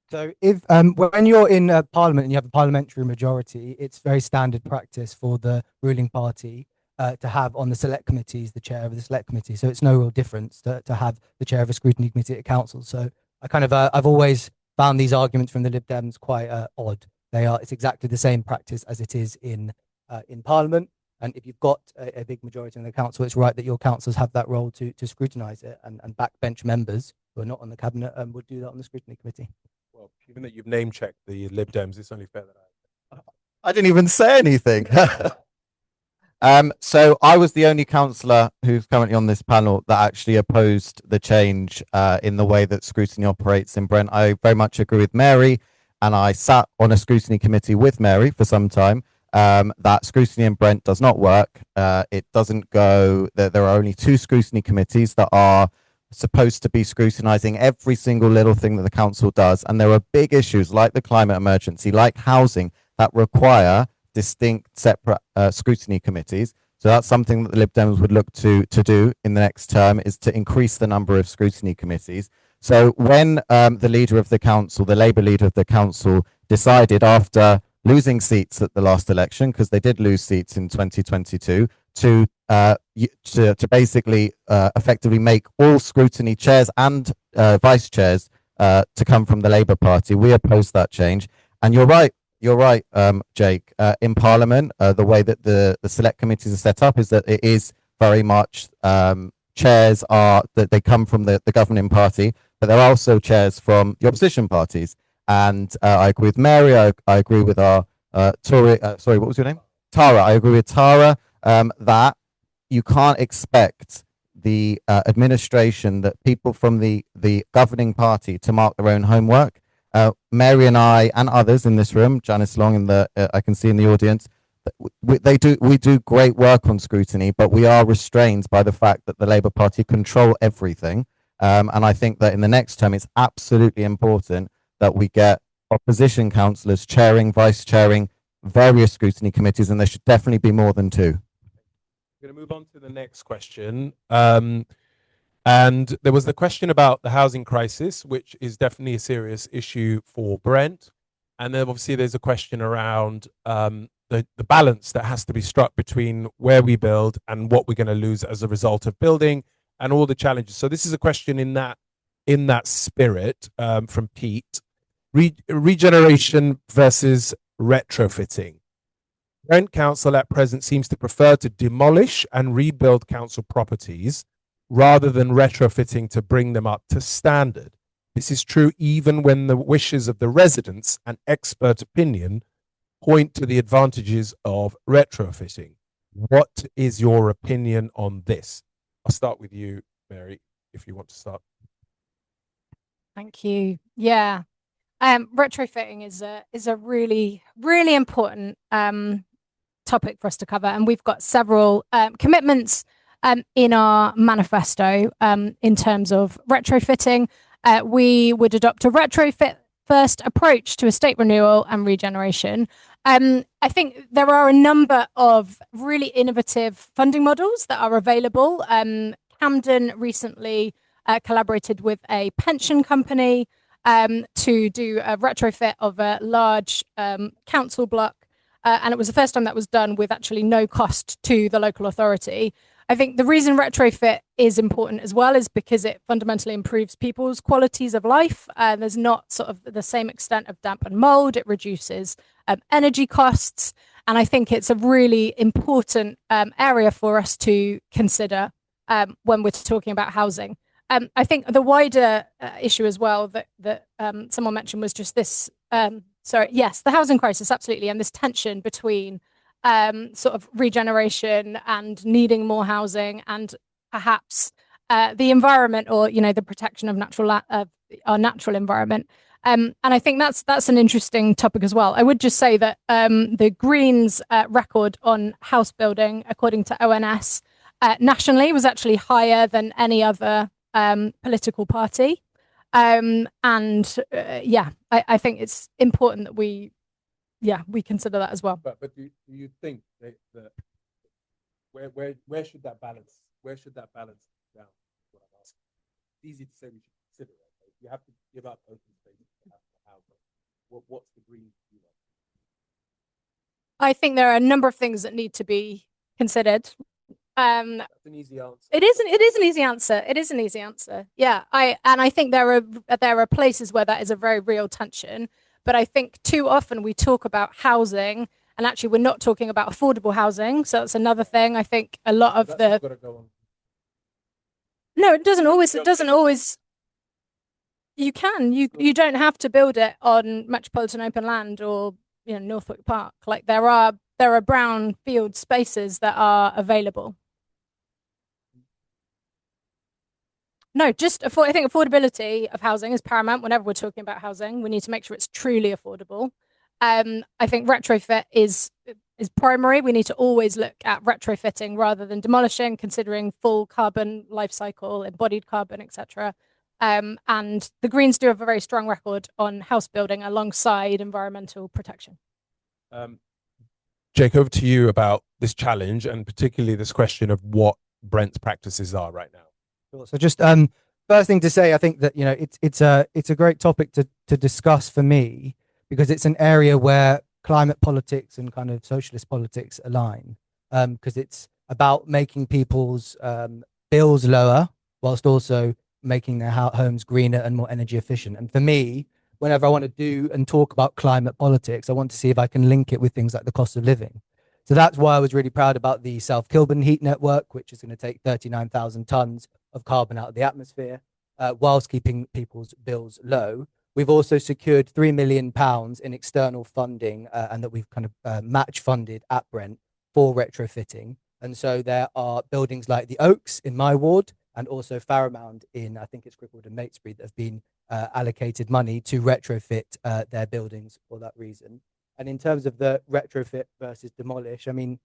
So if when you're in Parliament and you have a parliamentary majority, it's very standard practice for the ruling party to have on the select committees the chair of the select committee. So it's no real difference to have the chair of a scrutiny committee at council. So I kind of I've always found these arguments from the Lib Dems quite odd. It's exactly the same practice as it is in Parliament. And if you've got a big majority in the council, it's right that your councillors have that role to scrutinise it, and backbench members who are not on the cabinet would do that on the scrutiny committee. Well, given that you've name checked the Lib Dems, it's only fair that I didn't even say anything. So I was the only councillor who's currently on this panel that actually opposed the change in the way that scrutiny operates in Brent. I very much agree with Mary, and I sat on a scrutiny committee with Mary for some time. That scrutiny in Brent does not work. It doesn't go. There are only two scrutiny committees that are supposed to be scrutinising every single little thing that the council does, and there are big issues like the climate emergency, like housing, that require distinct separate scrutiny committees. So that's something that the Lib Dems would look to do in the next term, is to increase the number of scrutiny committees. So when the leader of the council, the Labour leader of the council, decided after losing seats at the last election, because they did lose seats in 2022, to basically effectively make all scrutiny chairs and vice chairs to come from the Labour Party, we oppose that change. And you're right, Jake. In Parliament, the way that the select committees are set up is that it is very much chairs are that they come from the governing party, but there are also chairs from the opposition parties. And I agree with Mary. I agree with our Tory. Sorry, what was your name? Tara. I agree with Tara that you can't expect the administration, that people from the governing party, to mark their own homework. Mary and I and others in this room, Janice Long in the I can see in the audience, we do great work on scrutiny, but we are restrained by the fact that the Labour Party control everything. And I think that in the next term, it's absolutely important that we get opposition councillors chairing, vice chairing various scrutiny committees, and there should definitely be more than two. We're going to move on to the next question. And there was the question about the housing crisis, which is definitely a serious issue for Brent. And then obviously there's a question around the balance that has to be struck between where we build and what we're going to lose as a result of building and all the challenges. So this is a question in that spirit from Pete. Regeneration versus retrofitting. Brent Council at present seems to prefer to demolish and rebuild council properties rather than retrofitting to bring them up to standard. This is true even when the wishes of the residents and expert opinion point to the advantages of retrofitting. What is your opinion on this? I'll start with you, Mary, if you want to start. Thank you. Yeah. Retrofitting is a really, really important topic for us to cover. And we've got several commitments in our manifesto in terms of retrofitting. We would adopt a retrofit first approach to estate renewal and regeneration. I think there are a number of really innovative funding models that are available. Camden recently collaborated with a pension company to do a retrofit of a large council block. And it was the first time that was done with actually no cost to the local authority. I think the reason retrofit is important as well is because it fundamentally improves people's qualities of life. There's not sort of the same extent of damp and mold. It reduces energy costs. And I think it's a really important area for us to consider when we're talking about housing. I think the wider issue as well that someone mentioned was just this, the housing crisis, absolutely, and this tension between sort of regeneration and needing more housing and perhaps the environment, or, you know, the protection of our natural environment. And I think that's an interesting topic as well. I would just say that the Greens record on house building, according to ONS, nationally was actually higher than any other political party. I think it's important that we consider that as well. But do you think that where should that balance down? What I'm asking. It's easy to say we should consider it. But you have to give up open space to have the housing. What's the green view? I think there are a number of things that need to be considered. That's an easy answer. It is an easy answer. It is an easy answer. Yeah. I think there are places where that is a very real tension. But I think too often we talk about housing, and actually we're not talking about affordable housing. So that's another thing. I think a lot of That's gotta go on. No, it doesn't always. You can. You don't have to build it on metropolitan open land or, you know, Northwick Park. Like there are brownfield spaces that are available. No, I think affordability of housing is paramount whenever we're talking about housing. We need to make sure it's truly affordable. I think retrofit is primary. We need to always look at retrofitting rather than demolishing, considering full carbon life cycle, embodied carbon, etc. And the Greens do have a very strong record on house building alongside environmental protection. Jake, over to you about this challenge, and particularly this question of what Brent's practices are right now. So just first thing to say, I think that, you know, it's a great topic to discuss for me, because it's an area where climate politics and kind of socialist politics align, because it's about making people's bills lower whilst also making their homes greener and more energy efficient. And for me, whenever I want to do and talk about climate politics, I want to see if I can link it with things like the cost of living. So that's why I was really proud about the South Kilburn heat network, which is going to take 39,000 tons of carbon out of the atmosphere, whilst keeping people's bills low. We've also secured £3 million in external funding, and that we've kind of match funded at Brent for retrofitting. And so there are buildings like the Oaks in my ward, and also Fairmount in, I think it's Cricklewood and Matesbury, that have been allocated money to retrofit their buildings for that reason. And in terms of the retrofit versus demolish, I mean,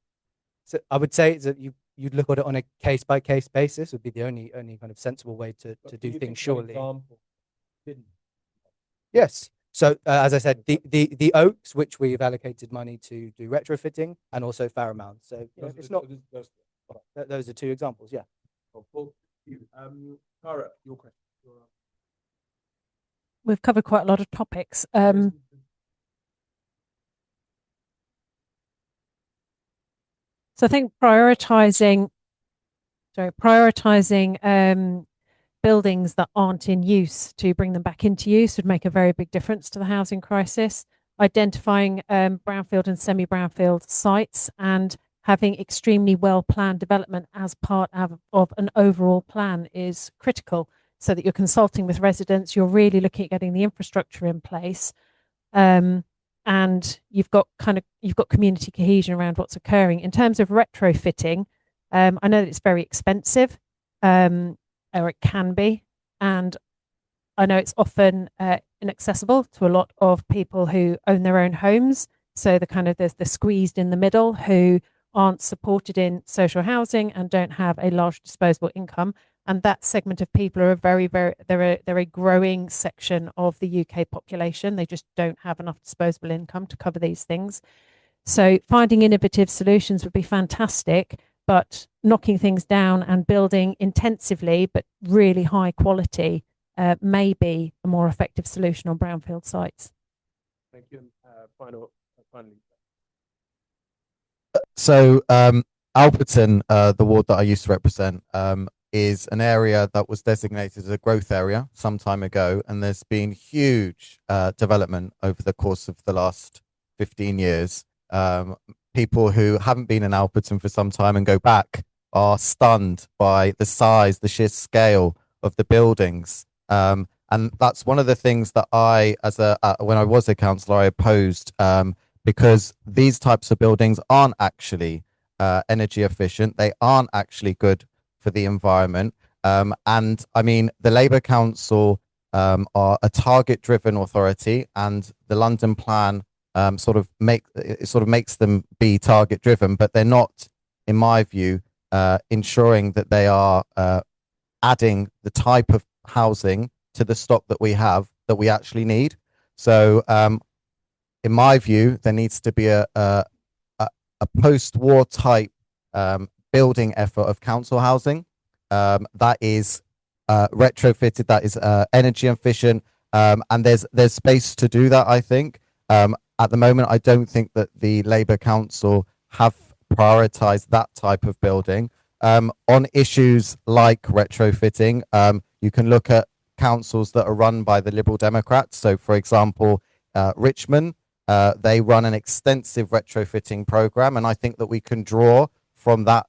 so I would say that you'd look at it on a case by case basis would be the only kind of sensible way to do things. Surely. Yes. So as I said, the Oaks, which we've allocated money to do retrofitting, and also Fairmount. So it's not. Those are two examples. Yeah. Cara, your question. We've covered quite a lot of topics. So I think prioritizing buildings that aren't in use to bring them back into use would make a very big difference to the housing crisis. Identifying brownfield and semi-brownfield sites and having extremely well-planned development as part of an overall plan is critical, so that you're consulting with residents, you're really looking at getting the infrastructure in place, and you've got community cohesion around what's occurring. In terms of retrofitting, I know that it's very expensive, or it can be, and I know it's often inaccessible to a lot of people who own their own homes. So there's the squeezed in the middle who aren't supported in social housing and don't have a large disposable income. And that segment of people are they're a growing section of the UK population. They just don't have enough disposable income to cover these things. So finding innovative solutions would be fantastic, but knocking things down and building intensively but really high quality may be a more effective solution on brownfield sites. Thank you. Finally. So Alperton, the ward that I used to represent, is an area that was designated as a growth area some time ago, and there's been huge development over the course of the last 15 years. People who haven't been in Alperton for some time and go back are stunned by the size, the sheer scale of the buildings. And that's one of the things that I, when I was a councillor, I opposed, because these types of buildings aren't actually energy efficient. They aren't actually good for the environment. And I mean, the Labour Council are a target-driven authority, and the London Plan sort of makes them be target-driven, but they're not, in my view, ensuring that they are adding the type of housing to the stock that we have that we actually need. So in my view, there needs to be a post-war type building effort of council housing that is retrofitted, that is energy efficient, and there's space to do that, I think. At the moment, I don't think that the Labour Council have prioritised that type of building. On issues like retrofitting, you can look at councils that are run by the Liberal Democrats. So, for example, Richmond, they run an extensive retrofitting program, and I think that we can draw from that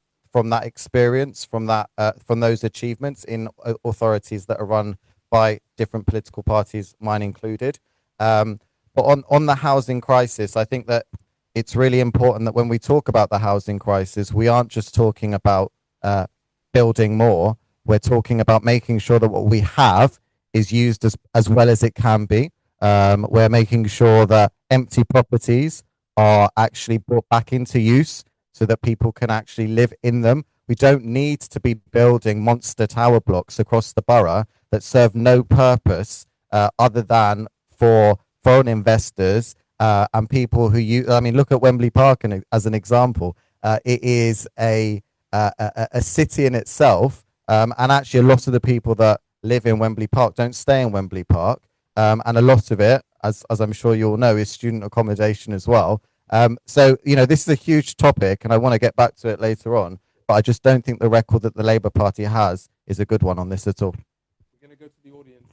experience, from those achievements in authorities that are run by different political parties, mine included. But on the housing crisis, I think that it's really important that when we talk about the housing crisis, we aren't just talking about building more. We're talking about making sure that what we have is used as well as it can be. We're making sure that empty properties are actually brought back into use so that people can actually live in them. We don't need to be building monster tower blocks across the borough that serve no purpose other than for foreign investors and people who use. I mean, look at Wembley Park as an example. It is a city in itself, and actually a lot of the people that live in Wembley Park don't stay in Wembley Park, and a lot of it, as I'm sure you all know, is student accommodation as well. So, you know, this is a huge topic, and I want to get back to it later on, but I just don't think the record that the Labour Party has is a good one on this at all. We're going to go to the audience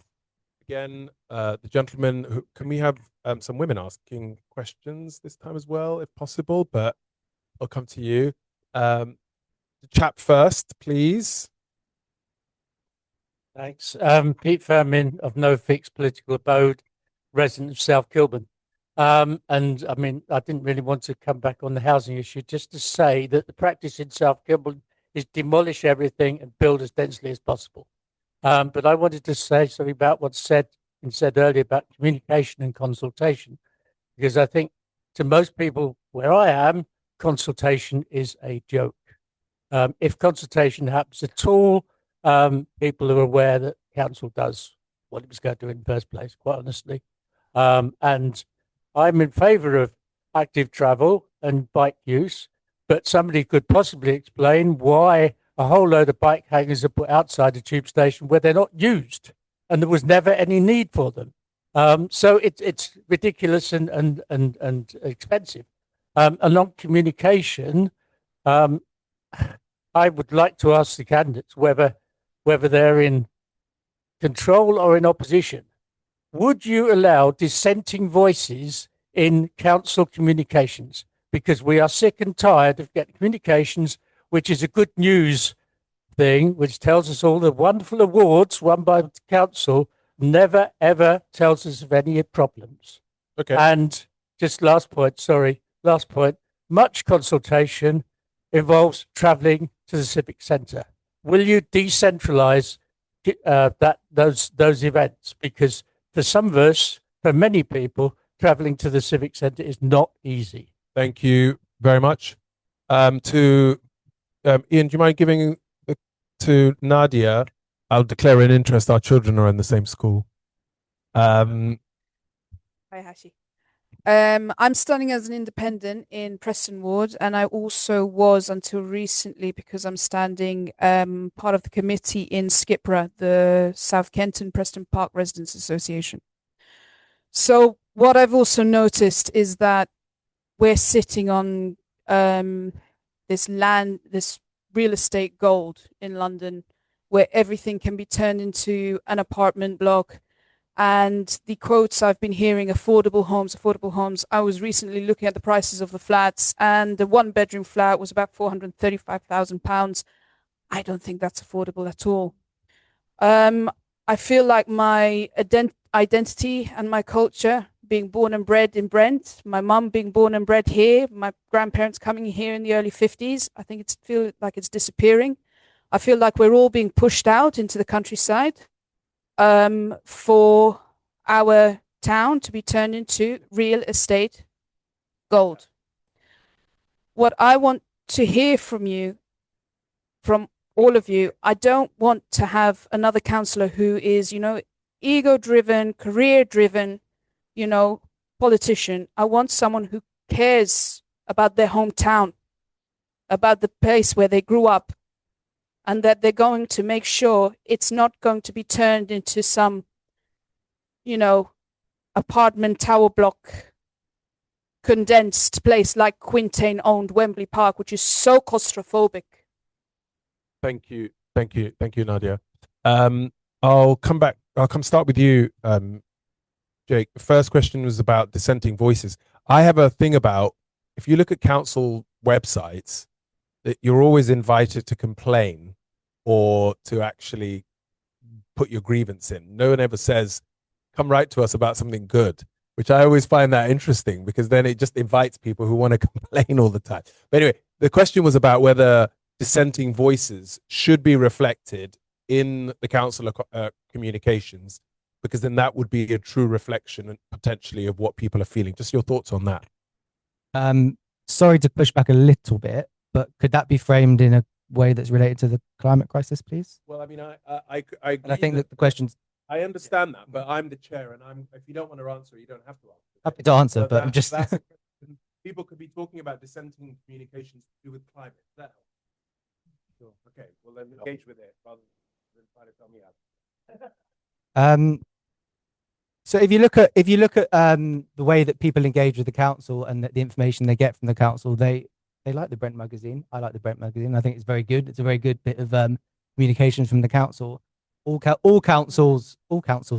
again. The gentleman, can we have some women asking questions this time as well, if possible? But I'll come to you. The chap first, please. Thanks. Pete Fairman of No Fixed Political Abode, resident of South Kilburn. And I mean, I didn't really want to come back on the housing issue, just to say that the practice in South Kilburn is demolish everything and build as densely as possible. But I wanted to say something about what's said earlier about communication and consultation, because I think to most people where I am, consultation is a joke. If consultation happens at all, people are aware that council does what it was going to do in the first place, quite honestly. And I'm in favour of active travel and bike use, but somebody could possibly explain why a whole load of bike hangers are put outside the tube station where they're not used and there was never any need for them. So it's ridiculous and expensive. Along communication, I would like to ask the candidates whether they're in control or in opposition. Would you allow dissenting voices in council communications? Because we are sick and tired of getting communications, which is a good news thing, which tells us all the wonderful awards won by the council, never ever tells us of any problems. Okay. And just last point, much consultation involves travelling to the civic centre. Will you decentralise those events? Because for some of us, for many people, travelling to the civic centre is not easy. Thank you very much. Ian, do you mind giving to Nadia? I'll declare an interest. Our children are in the same school. Hi, Hashi. I'm standing as an independent in Preston Ward, and I also was until recently, because I'm standing part of the committee in SKIPRA, the South Kenton Preston Park Residents Association. So what I've also noticed is that we're sitting on this real estate gold in London, where everything can be turned into an apartment block. And the quotes I've been hearing, affordable homes. I was recently looking at the prices of the flats, and the one-bedroom flat was about £435,000. I don't think that's affordable at all. I feel like my identity and my culture, being born and bred in Brent, my mum being born and bred here, my grandparents coming here in the early 50s, I think feel like it's disappearing. I feel like we're all being pushed out into the countryside for our town to be turned into real estate gold. What I want to hear from you, from all of you, I don't want to have another councillor who is, ego-driven, career-driven, politician. I want someone who cares about their hometown, about the place where they grew up, and that they're going to make sure it's not going to be turned into some, apartment tower block condensed place like Quintain owned Wembley Park, which is so claustrophobic. Thank you, Nadia. I'll come start with you, Jake. The first question was about dissenting voices. I have a thing about, if you look at council websites, that you're always invited to complain or to actually put your grievance in. No one ever says, come write to us about something good, which I always find that interesting, because then it just invites people who want to complain all the time. But anyway, the question was about whether dissenting voices should be reflected in the council communications, because then that would be a true reflection and potentially of what people are feeling. Just your thoughts on that. Sorry to push back a little bit, but could that be framed in a way that's related to the climate crisis, please? Well, I mean, I and I think that the questions. I understand that, but I'm the chair, and if you don't want to answer, you don't have to answer. Happy to answer, but I'm just. People could be talking about dissenting communications to do with climate. That helps. Sure. Okay. Well, then engage with it rather than trying to tell me out. So if you look at the way that people engage with the council and the information they get from the council, they like the Brent magazine. I like the Brent magazine. I think it's very good. It's a very good bit of communication from the council. All councils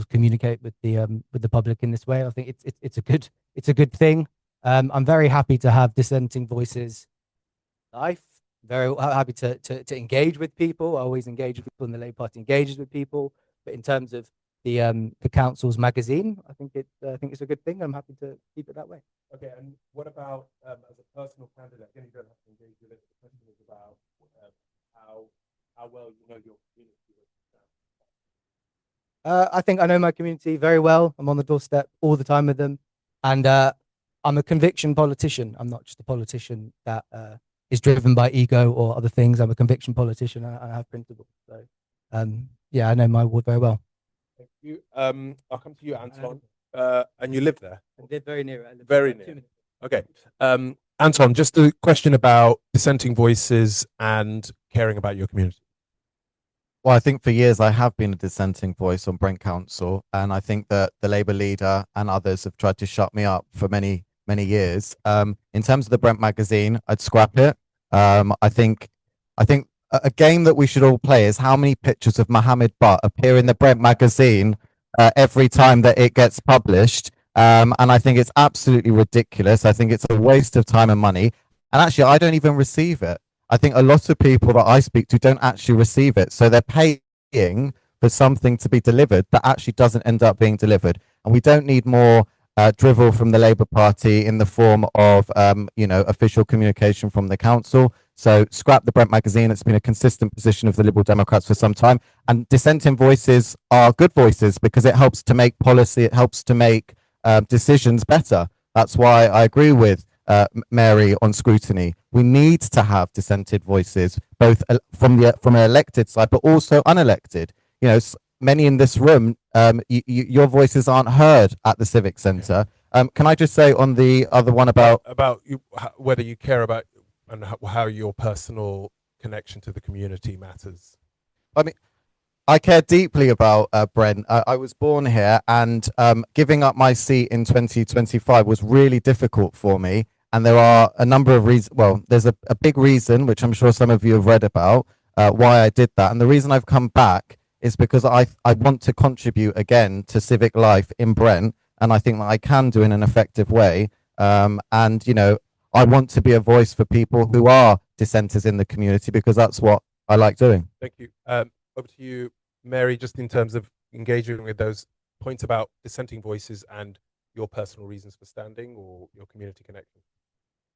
communicate with the public in this way. I think it's a good thing. I'm very happy to have dissenting voices life. Very happy to engage with people. I always engage with people, and the Labour Party engages with people. But in terms of the council's magazine, I think it's a good thing. I'm happy to keep it that way. Okay, and what about as a personal candidate? Again, you don't have to engage with it. The question is about how well you know your community. I think I know my community very well. I'm on the doorstep all the time with them, and I'm a conviction politician. I'm not just a politician that is driven by ego or other things. I'm a conviction politician, and I have principles. So, yeah, I know my ward very well. Thank you. I'll come to you, Anton. And you live there? I live very near it. Very near. Okay. Anton, just a question about dissenting voices and caring about your community. Well, I think for years I have been a dissenting voice on Brent Council, and I think that the Labour leader and others have tried to shut me up for many years. In terms of the Brent magazine, I'd scrap it. I think a game that we should all play is how many pictures of Mohamed Butt appear in the Brent magazine every time that it gets published. And I think it's absolutely ridiculous. I think it's a waste of time and money. And actually, I don't even receive it. I think a lot of people that I speak to don't actually receive it. So they're paying for something to be delivered that actually doesn't end up being delivered. And we don't need more drivel from the Labour Party in the form of, official communication from the council. So scrap the Brent magazine. It's been a consistent position of the Liberal Democrats for some time. And dissenting voices are good voices because it helps to make policy, it helps to make decisions better. That's why I agree with Mary on scrutiny. We need to have dissented voices, both from an elected side, but also unelected. You know, many in this room, your voices aren't heard at the Civic Centre. Can I just say on the other one about you, whether you care about and how your personal connection to the community matters? I mean, I care deeply about Brent. I was born here, and giving up my seat in 2025 was really difficult for me. And there are a number of reasons. Well, there's a big reason, which I'm sure some of you have read about, why I did that. And the reason I've come back is because I want to contribute again to civic life in Brent. And I think that I can do in an effective way. And, you know, I want to be a voice for people who are dissenters in the community because that's what I like doing. Thank you. Over to you, Mary, just in terms of engaging with those points about dissenting voices and your personal reasons for standing or your community connection.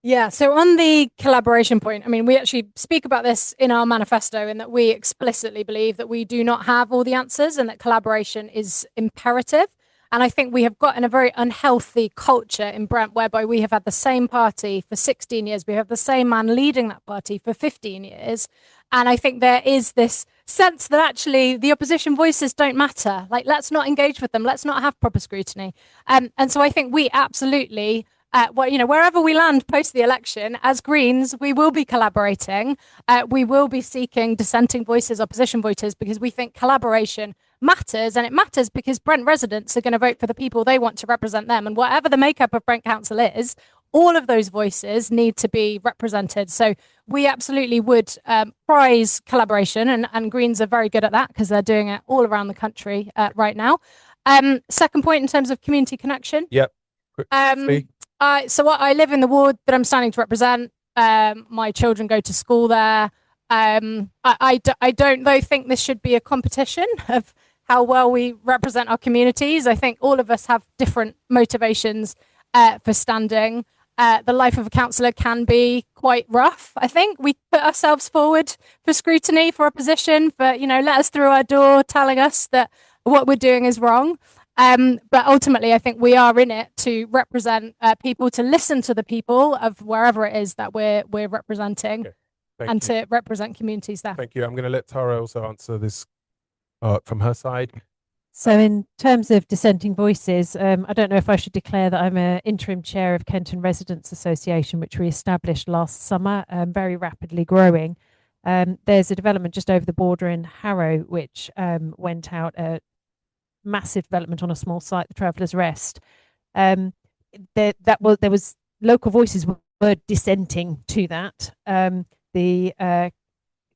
Yeah, so on the collaboration point, I mean, we actually speak about this in our manifesto in that we explicitly believe that we do not have all the answers and that collaboration is imperative. And I think we have got in a very unhealthy culture in Brent whereby we have had the same party for 16 years. We have the same man leading that party for 15 years. And I think there is this sense that actually the opposition voices don't matter. Like, let's not engage with them. Let's not have proper scrutiny. And so I think we absolutely... wherever we land post the election, as Greens, we will be collaborating. We will be seeking dissenting voices, opposition voices, because we think collaboration matters. And it matters because Brent residents are going to vote for the people they want to represent them. And whatever the makeup of Brent Council is, all of those voices need to be represented. So we absolutely would prize collaboration. And Greens are very good at that because they're doing it all around the country right now. Second point in terms of community connection. Yep. So I live in the ward that I'm standing to represent. My children go to school there. I don't, though, think this should be a competition of how well we represent our communities. I think all of us have different motivations for standing. The life of a councillor can be quite rough. I think we put ourselves forward for scrutiny, for opposition, for, let us through our door telling us that what we're doing is wrong. But ultimately, I think we are in it to represent people, to listen to the people of wherever it is that we're representing, and to represent communities there. Thank you. I'm going to let Tara also answer this from her side. So in terms of dissenting voices, I don't know if I should declare that I'm an interim chair of Kenton Residents Association, which we established last summer, very rapidly growing. There's a development just over the border in Harrow, which went out massive development on a small site, the Traveller's Rest. There was local voices were dissenting to that. The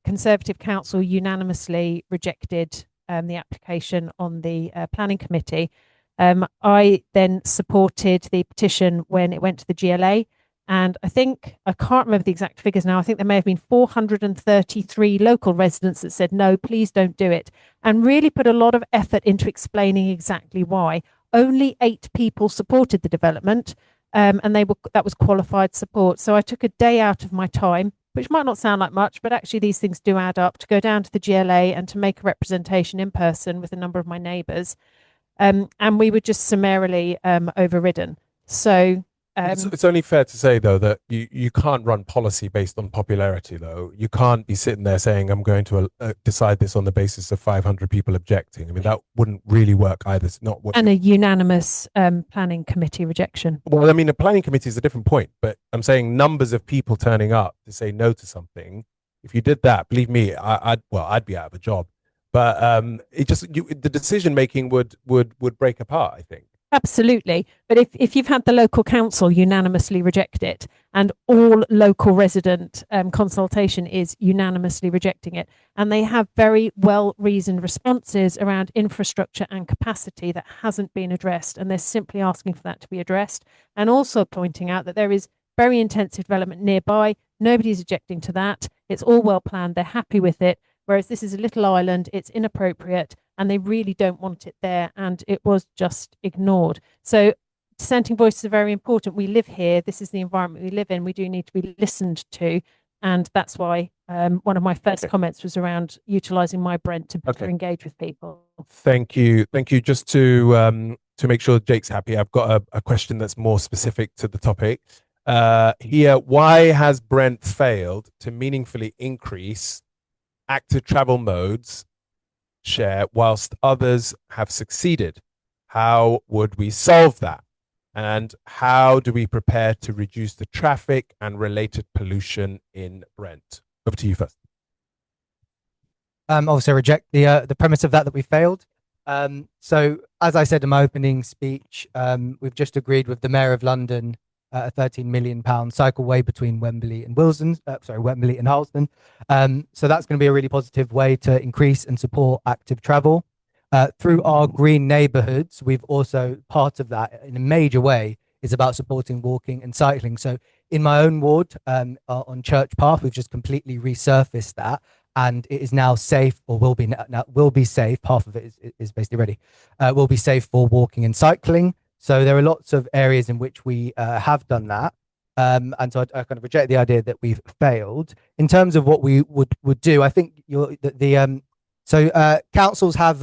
Conservative Council unanimously rejected the application on the planning committee. I then supported the petition when it went to the GLA, And I can't remember the exact figures now. I think there may have been 433 local residents that said, no, please don't do it, and really put a lot of effort into explaining exactly why. Only 8 people supported the development, and that was qualified support. So I took a day out of my time, which might not sound like much, but actually these things do add up, to go down to the GLA and to make a representation in person with a number of my neighbours. And we were just summarily overridden. So it's only fair to say, though, that you can't run policy based on popularity, though. You can't be sitting there saying, I'm going to decide this on the basis of 500 people objecting. I mean, that wouldn't really work either. It's not what. And a unanimous planning committee rejection. Well, I mean, a planning committee is a different point, but I'm saying numbers of people turning up to say no to something. If you did that, believe me, I'd be out of a job. But the decision making would break apart, I think. Absolutely. But if you've had the local council unanimously reject it, and all local resident consultation is unanimously rejecting it, and they have very well-reasoned responses around infrastructure and capacity that hasn't been addressed, and they're simply asking for that to be addressed, and also pointing out that there is very intensive development nearby. Nobody's objecting to that. It's all well planned. They're happy with it. Whereas this is a little island, it's inappropriate, and they really don't want it there, and it was just ignored. So dissenting voices are very important. We live here. This is the environment we live in. We do need to be listened to, and that's why one of my first comments was around utilising my Brent to better engage with people. Thank you. Just to make sure Jake's happy, I've got a question that's more specific to the topic. Here, why has Brent failed to meaningfully increase active travel modes share whilst others have succeeded? How would we solve that? And how do we prepare to reduce the traffic and related pollution in Brent? Over to you first. Obviously reject the premise of that we failed. So as I said in my opening speech, we've just agreed with the Mayor of London a £13 million cycleway between Wembley and Wembley and Harlesden. So that's going to be a really positive way to increase and support active travel. Through our green neighbourhoods, we've also, part of that in a major way is about supporting walking and cycling. So in my own ward, on Church Path, we've just completely resurfaced that, and it is now safe, or will be safe. Half of it is basically ready. Will be safe for walking and cycling. So there are lots of areas in which we have done that. And so I kind of reject the idea that we've failed. In terms of what we would do, I think councils have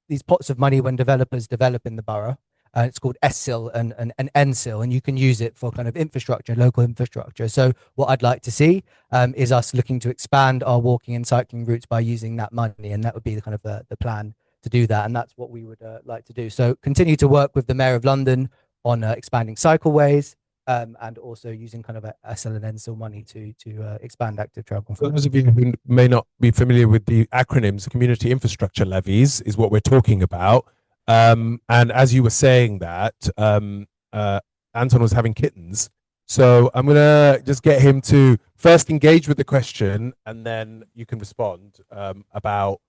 these pots of money when developers develop in the borough. It's called SSIL and NSIL, and you can use it for kind of infrastructure, local infrastructure. So what I'd like to see is us looking to expand our walking and cycling routes by using that money, and that would be the kind of the plan to do that, and that's what we would like to do. So continue to work with the Mayor of London on expanding cycleways, and also using kind of a SL and NSIL money to expand active travel. For those of you who may not be familiar with the acronyms, community infrastructure levies is what we're talking about. And as you were saying that, Anton was having kittens. So I'm going to just get him to first engage with the question, and then you can respond about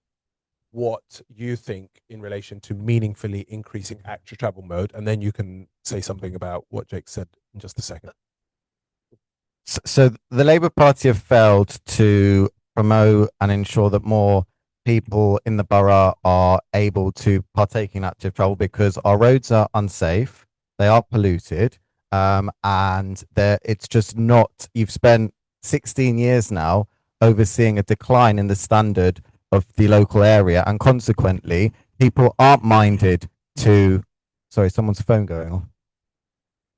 what you think in relation to meaningfully increasing active travel mode, and then you can say something about what Jake said in just a second. So the Labour Party have failed to promote and ensure that more people in the borough are able to partake in active travel, because our roads are unsafe, they are polluted, and it's just not. You've spent 16 years now overseeing a decline in the standard of the local area, and consequently people aren't minded to someone's phone going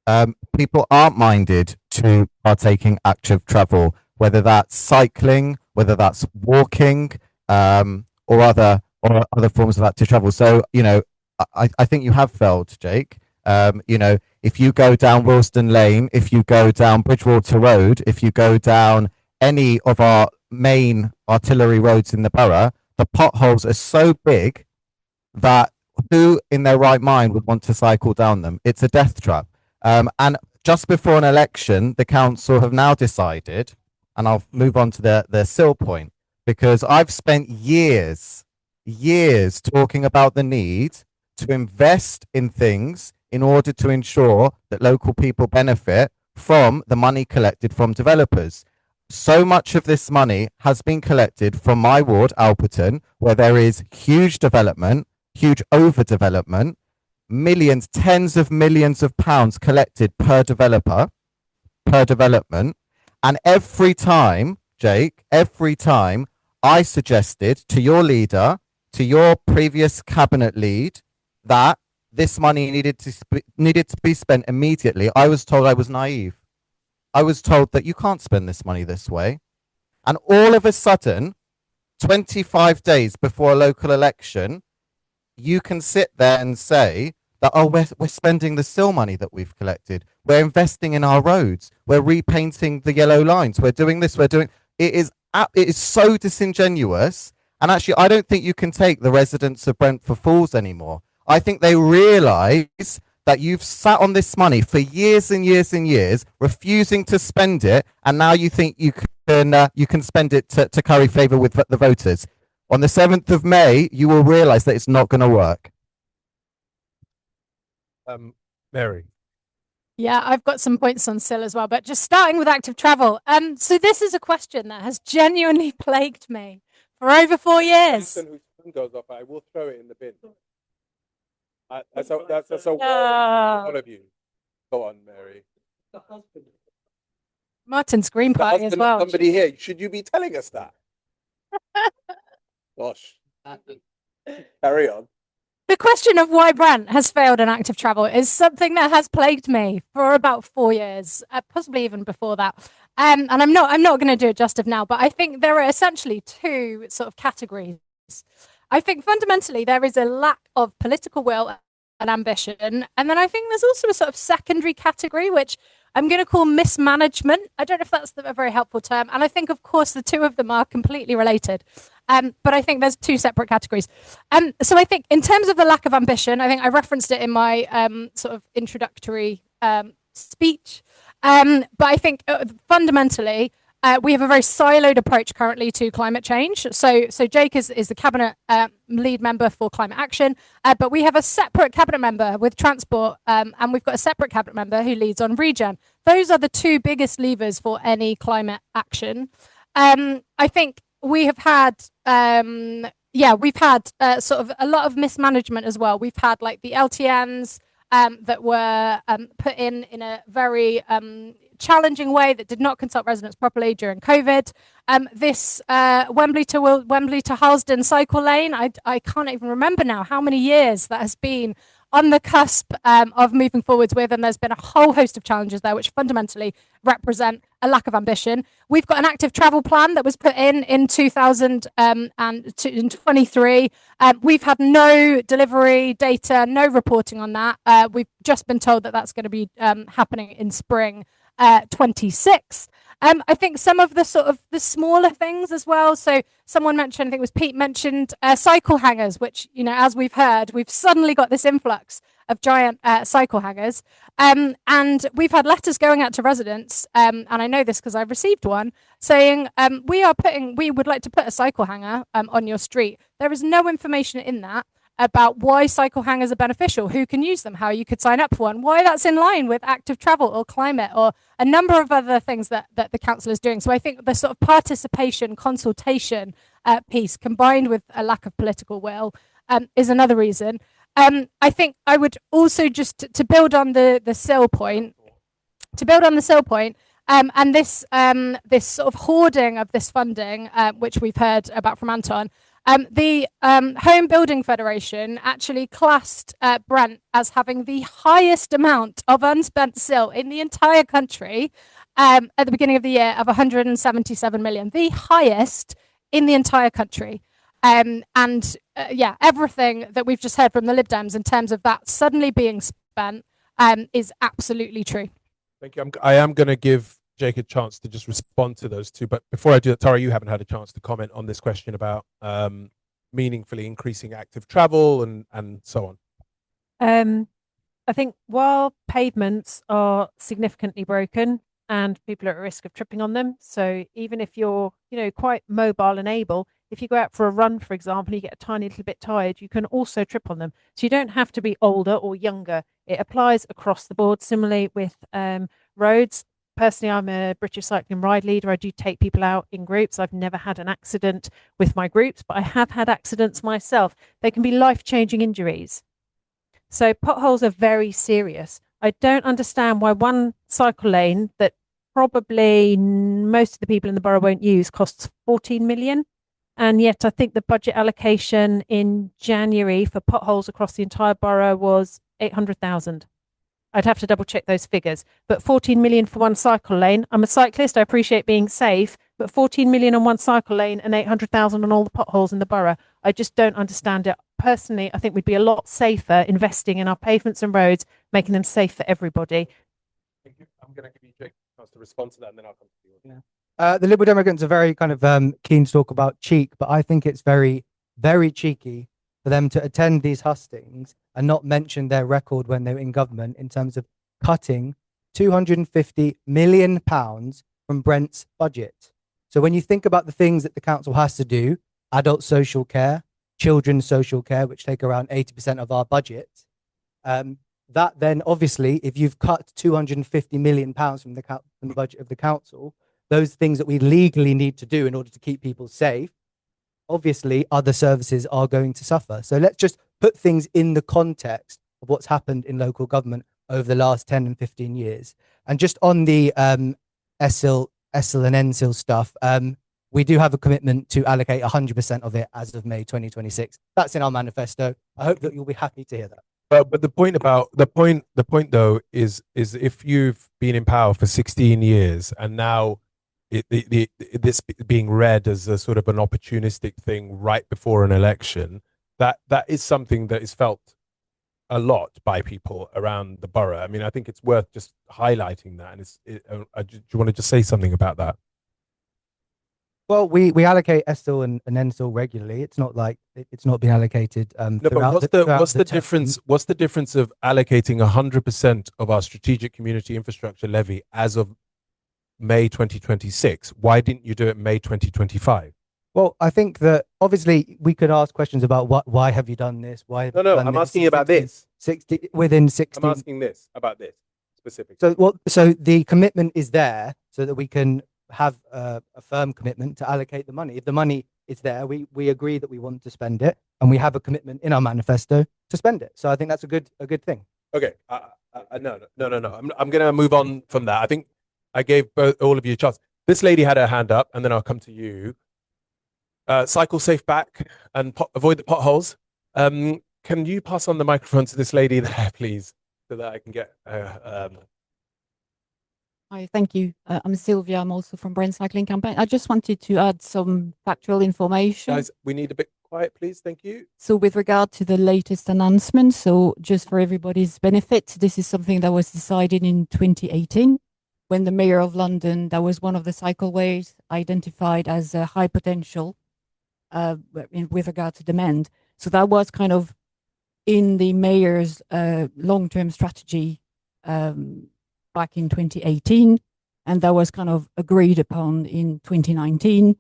on. People aren't minded to partake in active travel, whether that's cycling, whether that's walking, or other forms of active travel. So I think you have failed, Jake. If you go down Willesden Lane, if you go down Bridgewater Road, if you go down any of our main artillery roads in the borough, the potholes are so big that who in their right mind would want to cycle down them? It's a death trap. And just before an election, the council have now decided, and I'll move on to the SIL point, because I've spent years talking about the need to invest in things in order to ensure that local people benefit from the money collected from developers. So much of this money has been collected from my ward, Alperton, where there is huge development, huge overdevelopment, millions, tens of millions of pounds collected per developer, per development. And every time, Jake, every time I suggested to your leader, to your previous cabinet lead, that this money needed to be spent immediately, I was told I was naive. I was told that you can't spend this money this way. And all of a sudden, 25 days before a local election, you can sit there and say that, oh, we're spending the SIL money that we've collected. We're investing in our roads. We're repainting the yellow lines. We're doing this. It is so disingenuous. And actually, I don't think you can take the residents of Brent for fools anymore. I think they realise that you've sat on this money for years and years and years, refusing to spend it, and now you think you can spend it to curry favour with the voters. On the 7th of May, you will realise that it's not going to work. Mary. Yeah, I've got some points on SIL as well, but just starting with active travel. So this is a question that has genuinely plagued me for over 4 years. Whose phone goes off, I will throw it in the bin. That's a one of you. Go on, Mary. Martin's Green Party as well. Somebody here. Should you be telling us that? Gosh. Carry on. The question of why Brent has failed in active travel is something that has plagued me for about 4 years, possibly even before that. And I'm not going to do it justice now, but I think there are essentially two sort of categories. I think fundamentally there is a lack of political will and ambition. And then I think there's also a sort of secondary category, which I'm going to call mismanagement. I don't know if that's a very helpful term. And I think, of course, the two of them are completely related. But I think there's two separate categories. So I think in terms of the lack of ambition, I think I referenced it in my sort of introductory speech. But I think fundamentally, we have a very siloed approach currently to climate change. So Jake is the cabinet lead member for climate action, but we have a separate cabinet member with transport, and we've got a separate cabinet member who leads on regen. Those are the two biggest levers for any climate action. I think we have had, we've had sort of a lot of mismanagement as well. We've had like the LTNs that were put in a very challenging way that did not consult residents properly during COVID. This Wembley to Harlesden cycle lane, I can't even remember now how many years that has been on the cusp of moving forwards with, and there's been a whole host of challenges there which fundamentally represent a lack of ambition. We've got an active travel plan that was put in 2023. We've had no delivery data, no reporting on that. We've just been told that that's going to be happening in spring 26. I think some of the sort of the smaller things as well. So someone mentioned, I think it was Pete mentioned, cycle hangers, which, you know, as we've heard, we've suddenly got this influx of giant cycle hangers. And we've had letters going out to residents, and I know this because I've received one, saying we would like to put a cycle hanger on your street. There is no information in that about why cycle hangers are beneficial, who can use them, how you could sign up for one, why that's in line with active travel or climate or a number of other things that the council is doing. So I think the sort of participation, consultation piece combined with a lack of political will is another reason. I think I would also just to build on the SIL point, and this sort of hoarding of this funding, which we've heard about from Anton. The Home Building Federation actually classed Brent as having the highest amount of unspent SIL in the entire country at the beginning of the year of 177 million, the highest in the entire country. Everything that we've just heard from the Lib Dems in terms of that suddenly being spent is absolutely true. Thank you. I am going to give Jake a chance to just respond to those two. But before I do that, Tara, you haven't had a chance to comment on this question about meaningfully increasing active travel and so on. I think while pavements are significantly broken and people are at risk of tripping on them, so even if you're, quite mobile and able, if you go out for a run, for example, you get a tiny little bit tired, you can also trip on them. So you don't have to be older or younger. It applies across the board. Similarly with roads, personally, I'm a British cycling ride leader. I do take people out in groups. I've never had an accident with my groups, but I have had accidents myself. They can be life-changing injuries. So potholes are very serious. I don't understand why one cycle lane that probably most of the people in the borough won't use costs 14 million. And yet I think the budget allocation in January for potholes across the entire borough was 800,000. I'd have to double check those figures, but 14 million for one cycle lane. I'm a cyclist. I appreciate being safe, but 14 million on one cycle lane and 800,000 on all the potholes in the borough. I just don't understand it. Personally, I think we'd be a lot safer investing in our pavements and roads, making them safe for everybody. Thank you. I'm going to give you Jake a chance to respond to that, and then I'll come to you. The Liberal Democrats are very kind of keen to talk about cheek, but I think it's very, very cheeky for them to attend these hustings and not mention their record when they were in government in terms of cutting £250 million from Brent's budget. So when you think about the things that the council has to do, adult social care, children's social care, which take around 80% of our budget, that then obviously, if you've cut £250 million from the budget of the council, those things that we legally need to do in order to keep people safe, obviously other services are going to suffer. So let's just put things in the context of what's happened in local government over the last 10 and 15 years. And just on the ESIL and NSIL stuff, we do have a commitment to allocate 100% of it as of May 2026. That's in our manifesto. I hope that you'll be happy to hear that. But the point though is if you've been in power for 16 years and now this being read as a sort of an opportunistic thing right before an election, that is something that is felt a lot by people around the borough. I mean, I think it's worth just highlighting that. And do you want to just say something about that? Well, we allocate ESIL and NSIL regularly. It's not like it's not been allocated. No, but what's the difference? What's the difference of allocating 100% of our strategic community infrastructure levy as of May 2026? Why didn't you do it May 2025? Well, I think that obviously we could ask questions about why have you done this? Why? Have No, I'm asking you about this. 60 within 60. I'm asking this about this specifically. So the commitment is there so that we can have a firm commitment to allocate the money. If the money is there, we agree that we want to spend it, and we have a commitment in our manifesto to spend it. So I think that's a good thing. Okay, no. I'm going to move on from that. I think I gave all of you a chance. This lady had her hand up, and then I'll come to you. Cycle safe back and avoid the potholes. Can you pass on the microphone to this lady there, please, so that I can get Hi, thank you. I'm Sylvia. I'm also from Brent Cycling Campaign. I just wanted to add some factual information. Guys, we need a bit quiet, please. Thank you. So with regard to the latest announcement, so just for everybody's benefit, this is something that was decided in 2018 when the Mayor of London, that was one of the cycleways identified as a high potential with regard to demand. So that was kind of in the Mayor's long-term strategy back in 2018, and that was kind of agreed upon in 2019,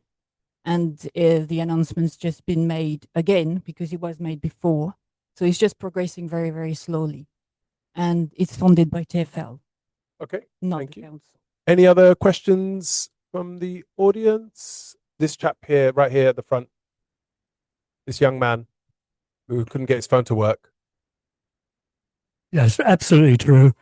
and the announcement's just been made again because it was made before, so it's just progressing very, very slowly, and it's funded by TfL. Okay, not thank the you. council. Any other questions from the audience? This chap here, right here at the front, this young man who couldn't get his phone to work. Yes, absolutely true.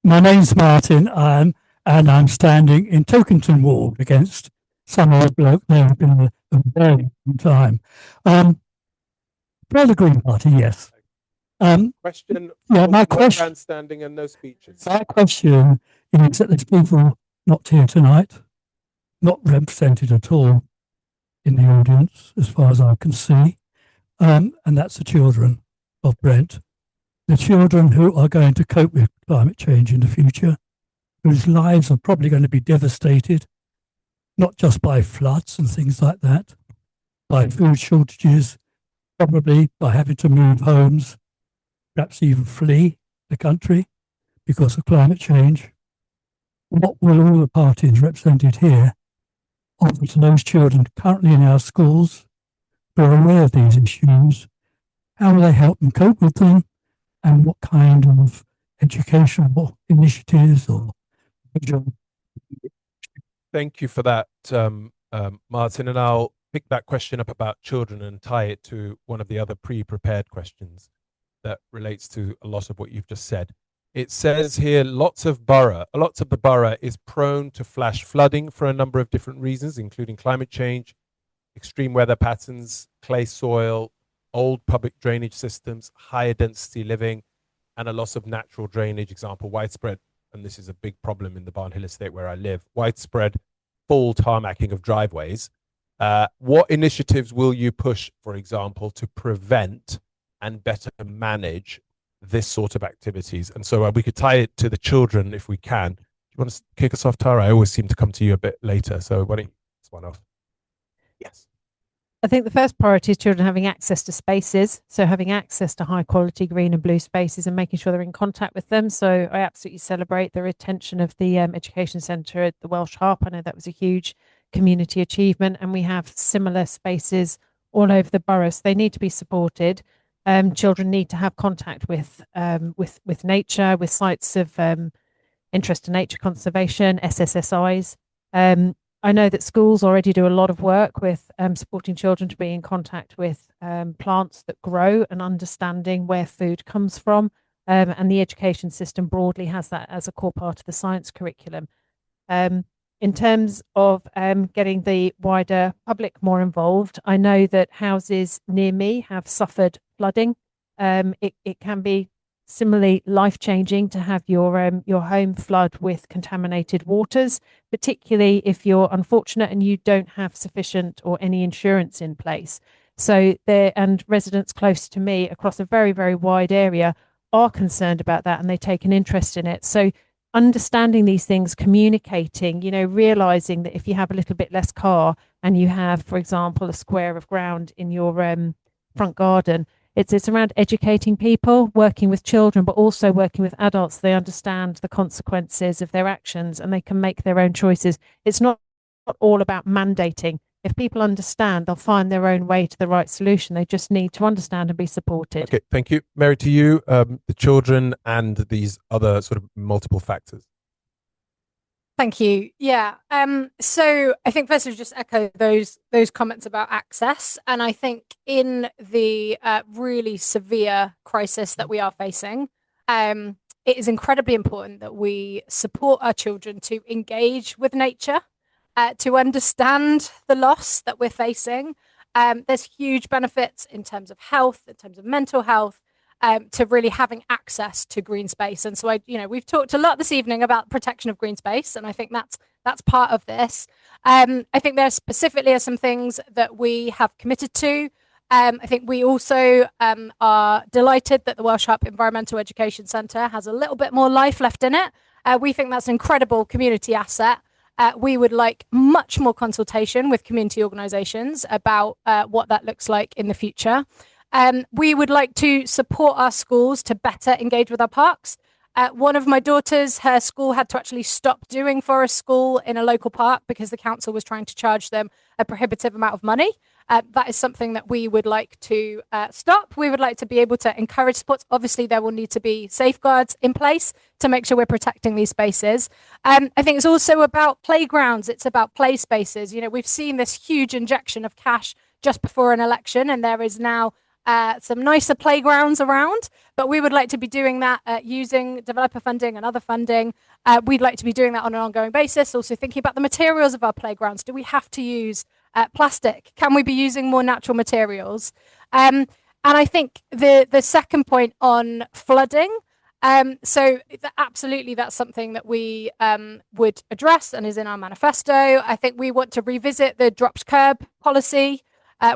My name's Martin, and I'm standing in Tokington Ward against some old bloke there who's been a very long time. For the Green Party, yes. Question. Yeah, my no question. grandstanding and no speeches. My question is that there's people not here tonight, not represented at all in the audience, as far as I can see, and that's the children of Brent. The children who are going to cope with climate change in the future, whose lives are probably going to be devastated, not just by floods and things like that, by food shortages, probably by having to move homes, perhaps even flee the country because of climate change. What will all the parties represented here offer to those children currently in our schools who are aware of these issues? How will they help them cope with them? And what kind of educational initiatives or vision? Thank you for that, Martin. And I'll pick that question up about children and tie it to one of the other pre-prepared questions that relates to a lot of what you've just said. It says here, lots of the borough is prone to flash flooding for a number of different reasons, including climate change, extreme weather patterns, clay soil, old public drainage systems, higher density living, and a loss of natural drainage. Example, widespread, and this is a big problem in the Barnhill estate where I live, widespread full tarmacking of driveways. What initiatives will you push, for example, to prevent and better manage this sort of activities? And so we could tie it to the children if we can. Do you want to kick us off, Tara? I always seem to come to you a bit later, so why don't you kick this one off? Yes. I think the first priority is children having access to spaces. So having access to high quality green and blue spaces and making sure they're in contact with them. So I absolutely celebrate the retention of the education centre at the Welsh Harp. I know that was a huge community achievement, and we have similar spaces all over the borough. So they need to be supported. Children need to have contact with nature, with sites of interest in nature conservation, SSSIs. I know that schools already do a lot of work with supporting children to be in contact with plants that grow and understanding where food comes from. And the education system broadly has that as a core part of the science curriculum. In terms of getting the wider public more involved, I know that houses near me have suffered flooding. It can be similarly life-changing to have your home flood with contaminated waters, particularly if you're unfortunate and you don't have sufficient or any insurance in place. So and residents close to me across a very, very wide area are concerned about that, and they take an interest in it. So understanding these things, communicating, realizing that if you have a little bit less car and you have, for example, a square of ground in your front garden, it's around educating people, working with children, but also working with adults. They understand the consequences of their actions and they can make their own choices. It's not all about mandating. If people understand, they'll find their own way to the right solution. They just need to understand and be supported. Okay, thank you. Mary, to you, the children and these other sort of multiple factors. Thank you. Yeah. So I think firstly, just echo those comments about access. And I think in the really severe crisis that we are facing, it is incredibly important that we support our children to engage with nature, to understand the loss that we're facing. There's huge benefits in terms of health, in terms of mental health, to really having access to green space. And so we've talked a lot this evening about protection of green space, and I think that's part of this. I think there specifically are some things that we have committed to. I think we also are delighted that the Welsh Harp Environmental Education Centre has a little bit more life left in it. We think that's an incredible community asset. We would like much more consultation with community organisations about what that looks like in the future. We would like to support our schools to better engage with our parks. One of my daughters, her school had to actually stop doing forest school in a local park because the council was trying to charge them a prohibitive amount of money. That is something that we would like to stop. We would like to be able to encourage sports. Obviously, there will need to be safeguards in place to make sure we're protecting these spaces. I think it's also about playgrounds. It's about play spaces. We've seen this huge injection of cash just before an election, and there is now some nicer playgrounds around, but we would like to be doing that using developer funding and other funding. We'd like to be doing that on an ongoing basis, also thinking about the materials of our playgrounds. Do we have to use plastic? Can we be using more natural materials? And I think the second point on flooding, absolutely that's something that we would address and is in our manifesto. I think we want to revisit the dropped curb policy,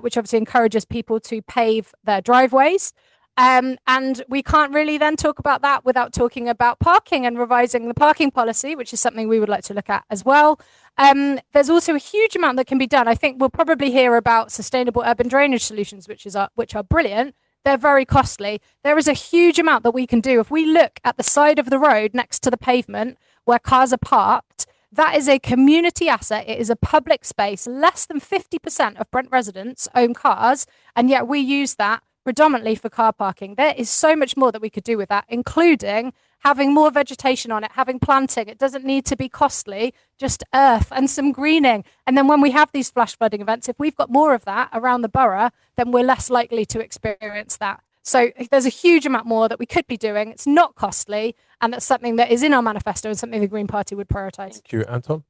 which obviously encourages people to pave their driveways. And we can't really then talk about that without talking about parking and revising the parking policy, which is something we would like to look at as well. There's also a huge amount that can be done. I think we'll probably hear about sustainable urban drainage solutions, which are brilliant. They're very costly. There is a huge amount that we can do. If we look at the side of the road next to the pavement where cars are parked, that is a community asset. It is a public space. Less than 50% of Brent residents own cars, and yet we use that predominantly for car parking. There is so much more that we could do with that, including having more vegetation on it, having planting. It doesn't need to be costly, just earth and some greening. And then when we have these flash flooding events, if we've got more of that around the borough, then we're less likely to experience that. So there's a huge amount more that we could be doing. It's not costly, and that's something that is in our manifesto and something the Green Party would prioritise. Thank you, Anton.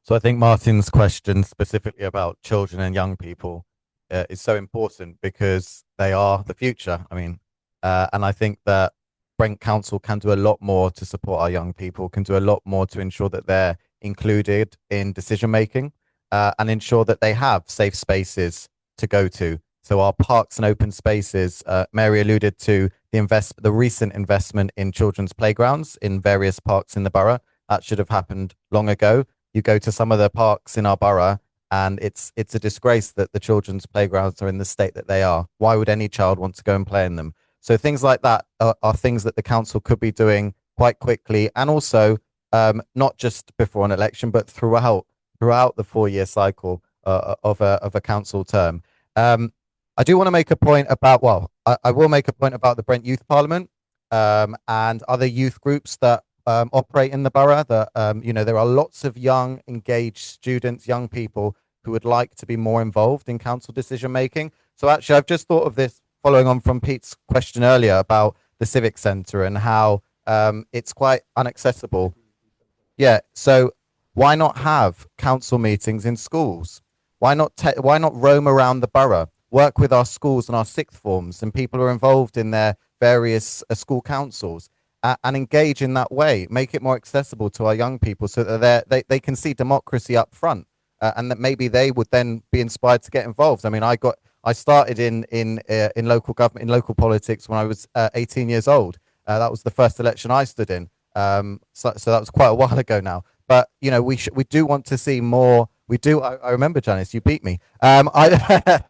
So I think Martin's question specifically about children and young people is so important because they are the future. I mean, and I think that Brent Council can do a lot more to support our young people, can do a lot more to ensure that they're included in decision making and ensure that they have safe spaces to go to. So our parks and open spaces, Mary alluded to the recent investment in children's playgrounds in various parks in the borough. That should have happened long ago. You go to some of the parks in our borough and it's a disgrace that the children's playgrounds are in the state that they are. Why would any child want to go and play in them? So things like that are things that the council could be doing quite quickly, and also not just before an election, but throughout the 4-year cycle of a council term. I do want to make a point about, I will make a point about the Brent Youth Parliament and other youth groups that operate in the borough. That there are lots of young, engaged students, young people who would like to be more involved in council decision making. So actually, I've just thought of this following on from Pete's question earlier about the Civic Centre and how it's quite inaccessible. Yeah, so why not have council meetings in schools? Why not roam around the borough, work with our schools and our sixth forms and people who are involved in their various school councils and engage in that way, make it more accessible to our young people so that they can see democracy up front and that maybe they would then be inspired to get involved. I mean, I started in local government, in local politics when I was 18 years old. That was the first election I stood in. So that was quite a while ago now. But we do want to see more. We do. I remember, Janice, you beat me. I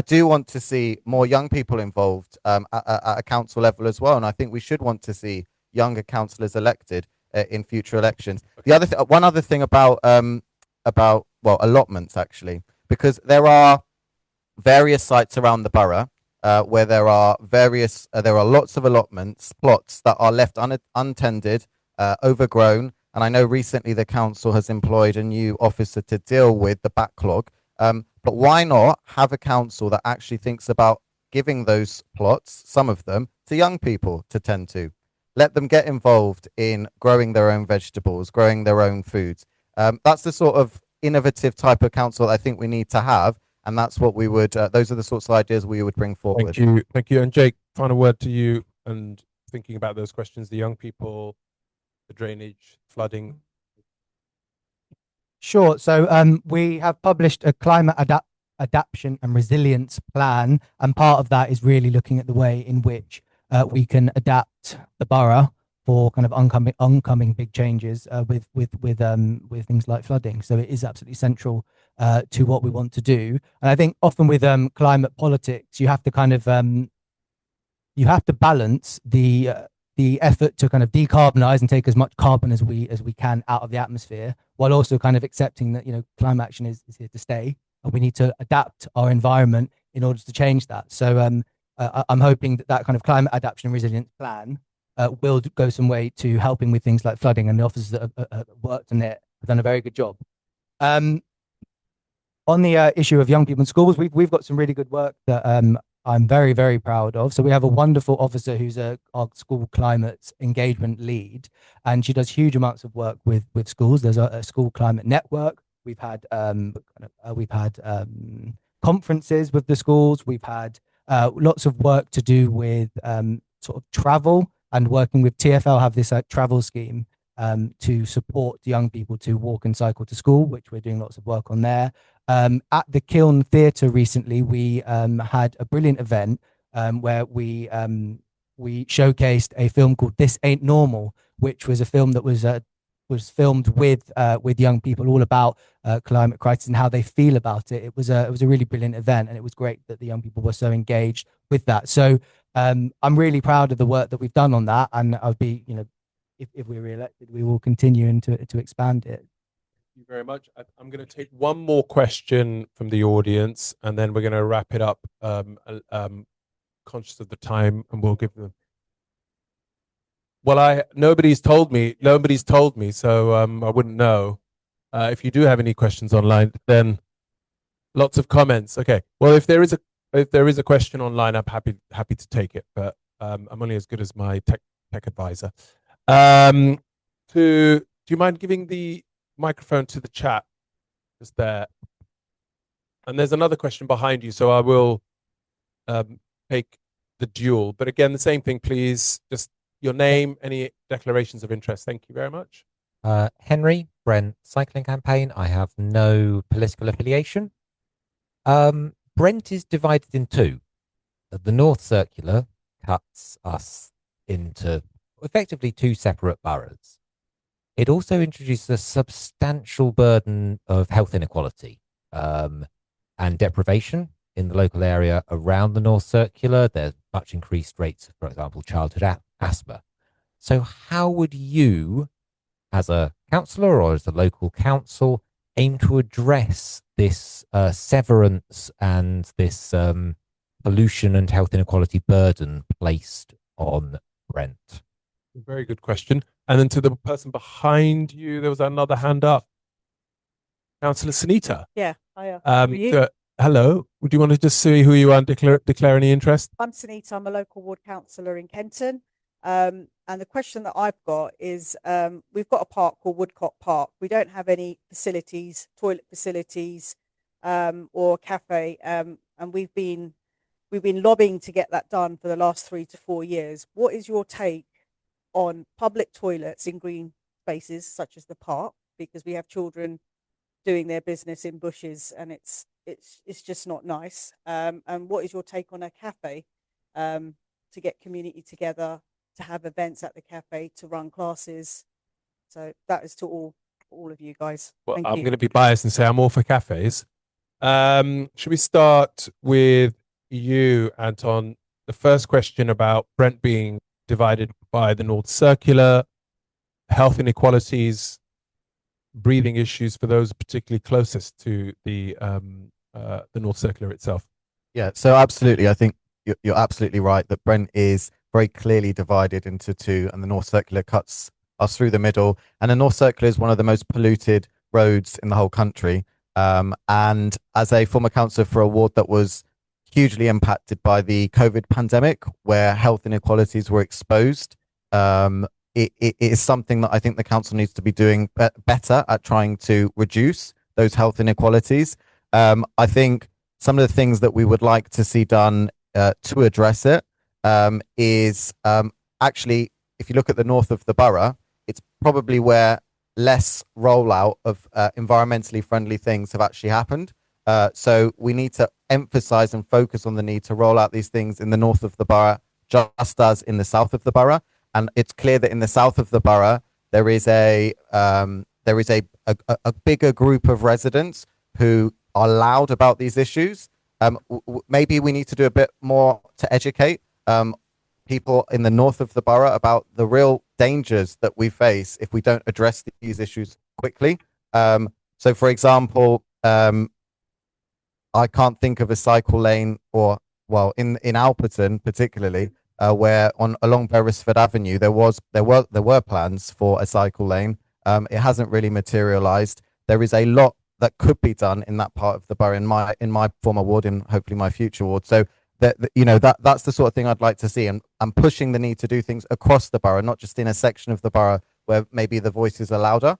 do want to see more young people involved at a council level as well, and I think we should want to see younger councillors elected in future elections. One other thing about allotments actually, because there are various sites around the borough where there are lots of plots that are left untended, overgrown, and I know recently the council has employed a new officer to deal with the backlog. But why not have a council that actually thinks about giving those plots, some of them, to young people to tend to? Let them get involved in growing their own vegetables, growing their own foods. That's the sort of innovative type of council I think we need to have, and that's what we would. Those are the sorts of ideas we would bring forward. Thank you. And Jake, final word to you. And thinking about those questions, the young people, the drainage, flooding. Sure. So we have published a climate adaptation and resilience plan, and part of that is really looking at the way in which we can adapt the borough for kind of oncoming big changes with things like flooding. So it is absolutely central to what we want to do. And I think often with climate politics, you have to kind of balance the effort to kind of decarbonize and take as much carbon as we can out of the atmosphere, while also kind of accepting that climate action is here to stay, and we need to adapt our environment in order to change that. So I'm hoping that kind of climate adaptation and resilience plan will go some way to helping with things like flooding, and the officers that have worked on it have done a very good job. On the issue of young people in schools, we've got some really good work that I'm very, very proud of. So we have a wonderful officer who's our school climate engagement lead, and she does huge amounts of work with schools. There's a school climate network. We've had conferences with the schools. We've had lots of work to do with sort of travel, and working with TfL have this travel scheme to support young people to walk and cycle to school, which we're doing lots of work on there. At the Kiln Theatre recently, we had a brilliant event where we showcased a film called This Ain't Normal, which was a film that was filmed with young people, all about climate crisis and how they feel about it. It was a really brilliant event, and it was great that the young people were so engaged with that. So I'm really proud of the work that we've done on that, and I'll be, if we're re-elected, we will continue to expand it. Thank you very much. I'm going to take one more question from the audience, and then we're going to wrap it up. Conscious of the time, and we'll give them Well, nobody's told me, so I wouldn't know. If you do have any questions online, then lots of comments. Okay. Well, if there is a question online, I'm happy to take it, but I'm only as good as my tech advisor. Do you mind giving the microphone to the chat? Just there. And there's another question behind you, so I will take the dual. But again, the same thing, please. Just your name, any declarations of interest. Thank you very much. Henry, Brent, cycling campaign. I have no political affiliation. Brent is divided in two. The North Circular cuts us into effectively two separate boroughs. It also introduces a substantial burden of health inequality and deprivation in the local area around the North Circular. There's much increased rates of, for example, childhood asthma. So how would you, as a councillor or as a local council, aim to address this severance and this pollution and health inequality burden placed on Brent? Very good question. And then to the person behind you, there was another hand up. Councillor Sunita. Yeah, hiya. How are you? Hello. Would you want to just see who you are and declare any interest? I'm Sunita. I'm a local ward councillor in Kenton. And the question that I've got is, we've got a park called Woodcock Park. We don't have any facilities, toilet facilities, or cafe. And we've been lobbying to get that done for the last 3 to 4 years. What is your take on public toilets in green spaces such as the park? Because we have children doing their business in bushes, and it's just not nice. And what is your take on a cafe, to get community together, to have events at the cafe, to run classes? So that is to all of you guys. Well, Thank I'm you. going to be biased and say I'm all for cafes. Should we start with you, Anton? The first question about Brent being divided by the North Circular, health inequalities, breathing issues for those particularly closest to the North Circular itself. Yeah, so absolutely. I think you're absolutely right that Brent is very clearly divided into two, and the North Circular cuts us through the middle. And the North Circular is one of the most polluted roads in the whole country. And as a former councillor for a ward that was hugely impacted by the COVID pandemic, where health inequalities were exposed, it is something that I think the council needs to be doing better at trying to reduce those health inequalities. I think some of the things that we would like to see done to address it is actually, if you look at the north of the borough, it's probably where less rollout of environmentally friendly things have actually happened. So we need to emphasize and focus on the need to roll out these things in the north of the borough, just as in the south of the borough. And it's clear that in the south of the borough, there is a bigger group of residents who are loud about these issues. Maybe we need to do a bit more to educate people in the north of the borough about the real dangers that we face if we don't address these issues quickly. So, for example, I can't think of a cycle lane, or well, in Alperton particularly, where along Beresford Avenue there were plans for a cycle lane. It hasn't really materialised. There is a lot that could be done in that part of the borough, in my former ward, and hopefully my future ward. So that's the sort of thing I'd like to see, and pushing the need to do things across the borough, not just in a section of the borough where maybe the voices are louder.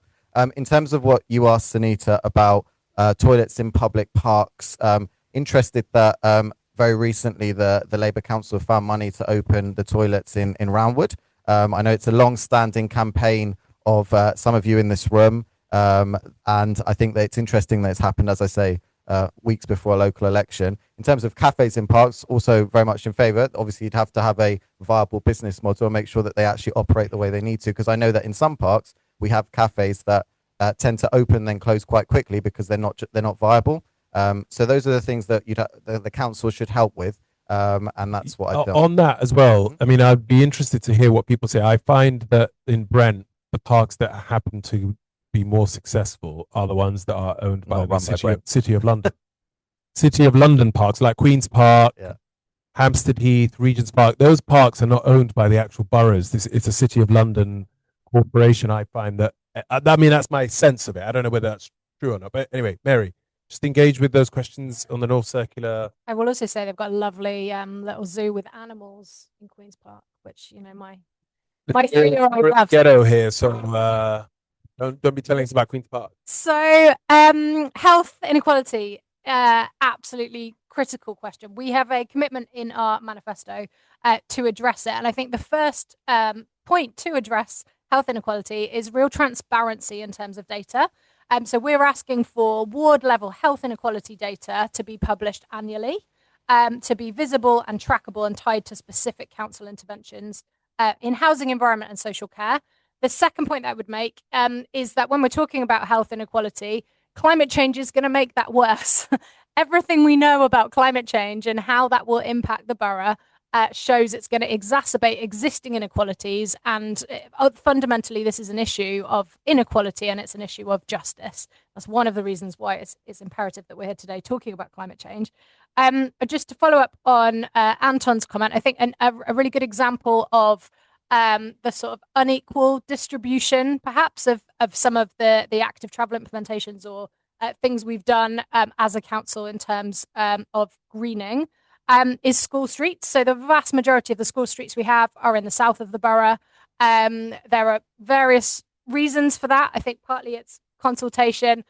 In terms of what you asked, Sunita, about toilets in public parks, interested that very recently the Labour Council found money to open the toilets in Roundwood. I know it's a long-standing campaign of some of you in this room, and I think that it's interesting that it's happened, as I say, weeks before a local election. In terms of cafes in parks, also very much in favour. Obviously, you'd have to have a viable business model and make sure that they actually operate the way they need to, because I know that in some parks we have cafes that tend to open then close quite quickly because they're not viable. So those are the things that the council should help with, and that's what I've done. On that as well, I mean, I'd be interested to hear what people say. I find that in Brent, the parks that happen to be more successful are the ones that are owned by the City of London. City of London parks, like Queen's Park, Hampstead Heath, Regent's Park, those parks are not owned by the actual boroughs. It's a City of London corporation. I find that, I mean, that's my sense of it. I don't know whether that's true or not. But anyway, Mary, just engage with those questions on the North Circular. I will also say they've got a lovely little zoo with animals in Queen's Park, which, you know, my 3-year-old We're loves. ghetto here, so don't be telling us about Queen's Park. So, health inequality, absolutely critical question. We have a commitment in our manifesto to address it. And I think the first point to address health inequality is real transparency in terms of data. So we're asking for ward level health inequality data to be published annually, to be visible and trackable and tied to specific council interventions in housing, environment and social care. The second point that I would make is that when we're talking about health inequality, climate change is going to make that worse. Everything we know about climate change and how that will impact the borough shows it's going to exacerbate existing inequalities. And fundamentally, this is an issue of inequality and it's an issue of justice. That's one of the reasons why it's imperative that we're here today talking about climate change. Just to follow up on Anton's comment, I think a really good example of the sort of unequal distribution, perhaps, of some of the active travel implementations or things we've done as a council in terms of greening is school streets. So the vast majority of the school streets we have are in the south of the borough. There are various reasons for that. I think partly it's consultation,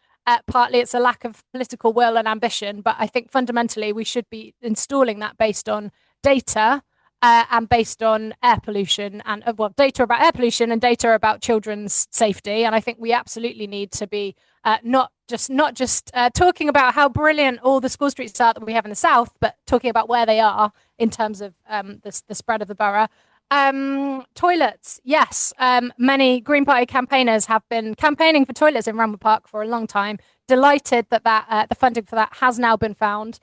partly it's a lack of political will and ambition. But I think fundamentally we should be installing that based on data and based on air pollution and data about air pollution and data about children's safety. And I think we absolutely need to be not just talking about how brilliant all the school streets are that we have in the south, but talking about where they are in terms of the spread of the borough. Toilets, yes. Many Green Party campaigners have been campaigning for toilets in Ramwood Park for a long time. Delighted that the funding for that has now been found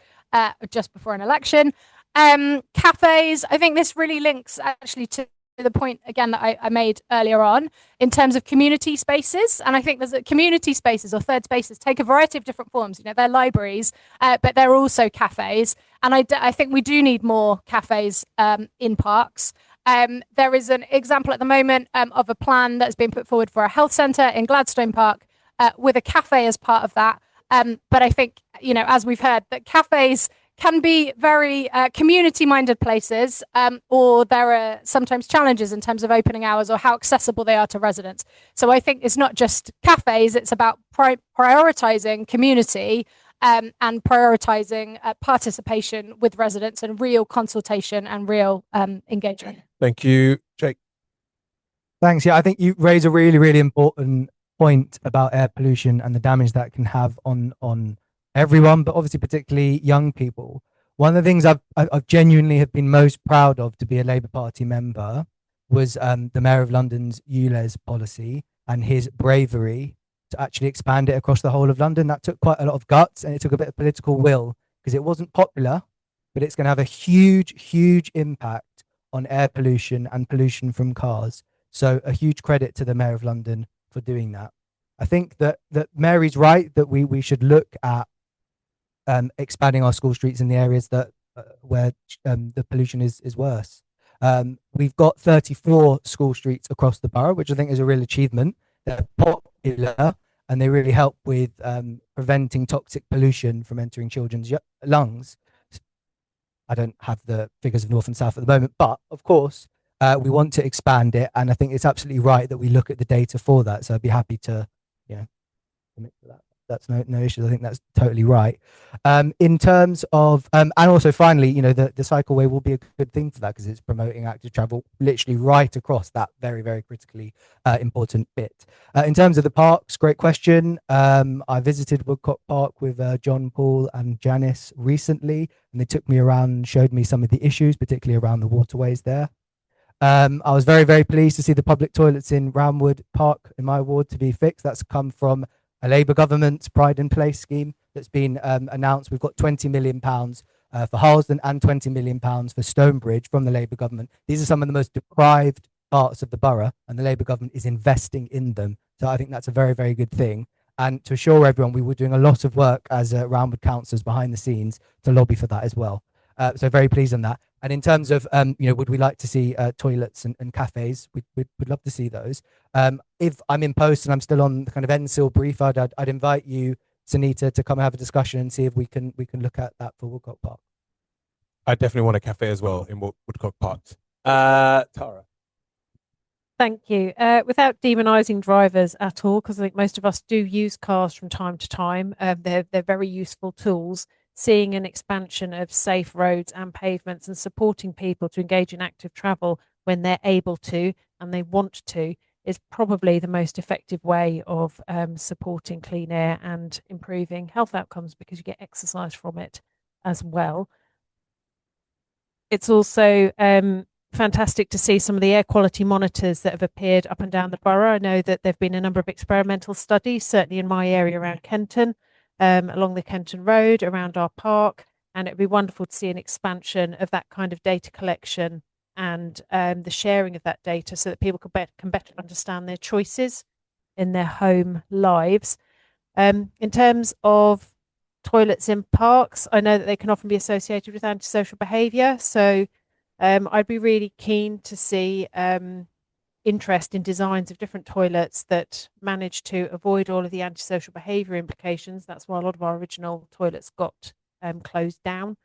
just before an election. Cafes, I think this really links actually to the point again that I made earlier on in terms of community spaces. And I think there's community spaces or third spaces take a variety of different forms. You know, they're libraries, but they're also cafes. And I think we do need more cafes in parks. There is an example at the moment of a plan that's been put forward for a health centre in Gladstone Park with a cafe as part of that. But I think, you know, as we've heard, that cafes can be very community-minded places, or there are sometimes challenges in terms of opening hours or how accessible they are to residents. So I think it's not just cafes, it's about prioritising community and prioritising participation with residents and real consultation and real engagement. Thank you, Jake. Thanks. Yeah, I think you raise a really, really important point about air pollution and the damage that can have on everyone, but obviously particularly young people. One of the things I've genuinely have been most proud of to be a Labour Party member was the Mayor of London's ULEZ policy and his bravery to actually expand it across the whole of London. That took quite a lot of guts and it took a bit of political will because it wasn't popular, but it's going to have a huge, huge impact on air pollution and pollution from cars. So a huge credit to the Mayor of London for doing that. I think that Mary's right that we should look at expanding our school streets in the areas that where the pollution is worse. We've got 34 school streets across the borough, which I think is a real achievement. They're popular and they really help with preventing toxic pollution from entering children's lungs. I don't have the figures of North and South at the moment, but of course we want to expand it, and I think it's absolutely right that we look at the data for that. So I'd be happy to, commit to that. That's no issues. I think that's totally right. In terms of, and also finally, the cycleway will be a good thing for that because it's promoting active travel literally right across that very, very critically important bit. In terms of the parks, great question. I visited Woodcock Park with John, Paul and Janice recently, and they took me around and showed me some of the issues, particularly around the waterways there. I was very, very pleased to see the public toilets in Ramwood Park in my ward to be fixed. That's come from a Labour government's Pride in Place scheme that's been announced. We've got £20 million for Harlesden and £20 million for Stonebridge from the Labour government. These are some of the most deprived parts of the borough, and the Labour government is investing in them. So I think that's a very, very good thing. And to assure everyone, we were doing a lot of work as Ramwood councillors behind the scenes to lobby for that as well. So very pleased on that. And in terms of, would we like to see toilets and cafes? We'd love to see those. If I'm in post and I'm still on the kind of NSIL brief, I'd invite you, Sunita, to come and have a discussion and see if we can look at that for Woodcock Park. I definitely want a cafe as well in Woodcock Park. Tara. Thank you. Without demonising drivers at all, because I think most of us do use cars from time to time. They're very useful tools. Seeing an expansion of safe roads and pavements and supporting people to engage in active travel when they're able to and they want to is probably the most effective way of supporting clean air and improving health outcomes, because you get exercise from it as well. It's also fantastic to see some of the air quality monitors that have appeared up and down the borough. I know that there have been a number of experimental studies, certainly in my area around Kenton, along the Kenton Road, around our park, and it'd be wonderful to see an expansion of that kind of data collection and the sharing of that data so that people can better understand their choices in their home lives. In terms of toilets in parks, I know that they can often be associated with antisocial behaviour, so I'd be really keen to see interest in designs of different toilets that manage to avoid all of the antisocial behaviour implications. That's why a lot of our original toilets got closed down.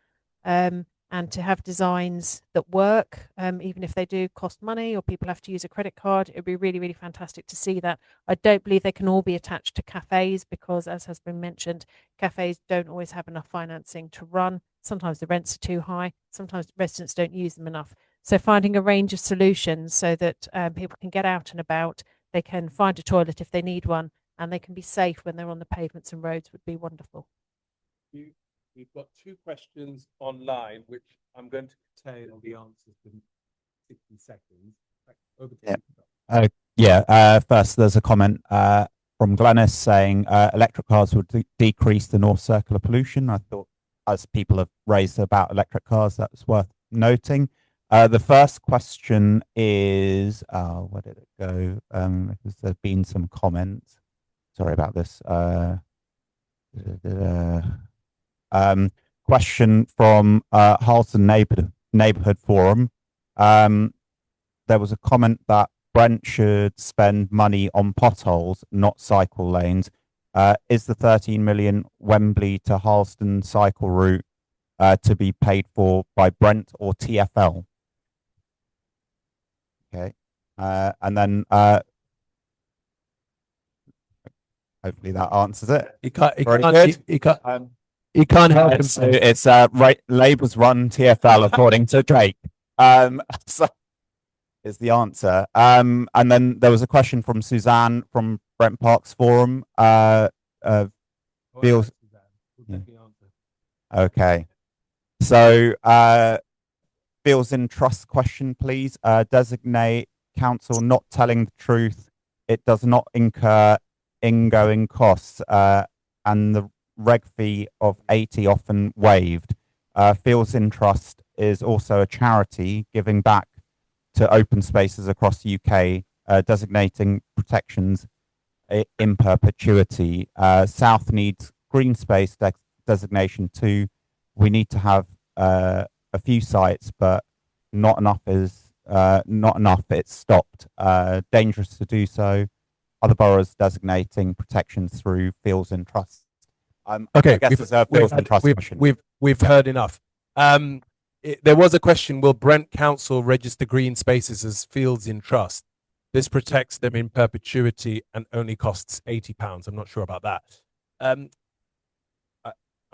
And to have designs that work, even if they do cost money or people have to use a credit card, it would be really, really fantastic to see that. I don't believe they can all be attached to cafes because, as has been mentioned, cafes don't always have enough financing to run. Sometimes the rents are too high. Sometimes residents don't use them enough. So finding a range of solutions so that people can get out and about, they can find a toilet if they need one, and they can be safe when they're on the pavements and roads would be wonderful. We've got two questions online, which I'm going to contain the answers in 60 seconds. Over to you. First, there's a comment from Glennis saying electric cars would decrease the North Circular pollution. I thought, as people have raised about electric cars, that's worth noting. The first question is, where did it go? Because there's been some comments. Sorry about this. Question from Harleston Neighbourhood Forum. There was a comment that Brent should spend money on potholes, not cycle lanes. Is the 13 million Wembley to Harleston cycle route to be paid for by Brent or TfL? Okay. And then hopefully that answers it. He can't help himself. It's Labour's run TfL according to Drake. So is the answer. And then there was a question from Suzanne from Brent Parks Forum. Feels. Okay. So feels in trust question, please. Designate council not telling the truth. It does not incur ingoing costs, and the reg fee of 80 often waived. Fields in Trust is also a charity giving back to open spaces across the UK, designating protections in perpetuity. South needs green space designation too. We need to have a few sites, but not enough is not enough. It's stopped. Dangerous to do so. Other boroughs designating protections through Fields in Trust. Okay, we've heard enough. There was a question: will Brent Council register green spaces as fields in trust? This protects them in perpetuity and only costs £80. I'm not sure about that. I'm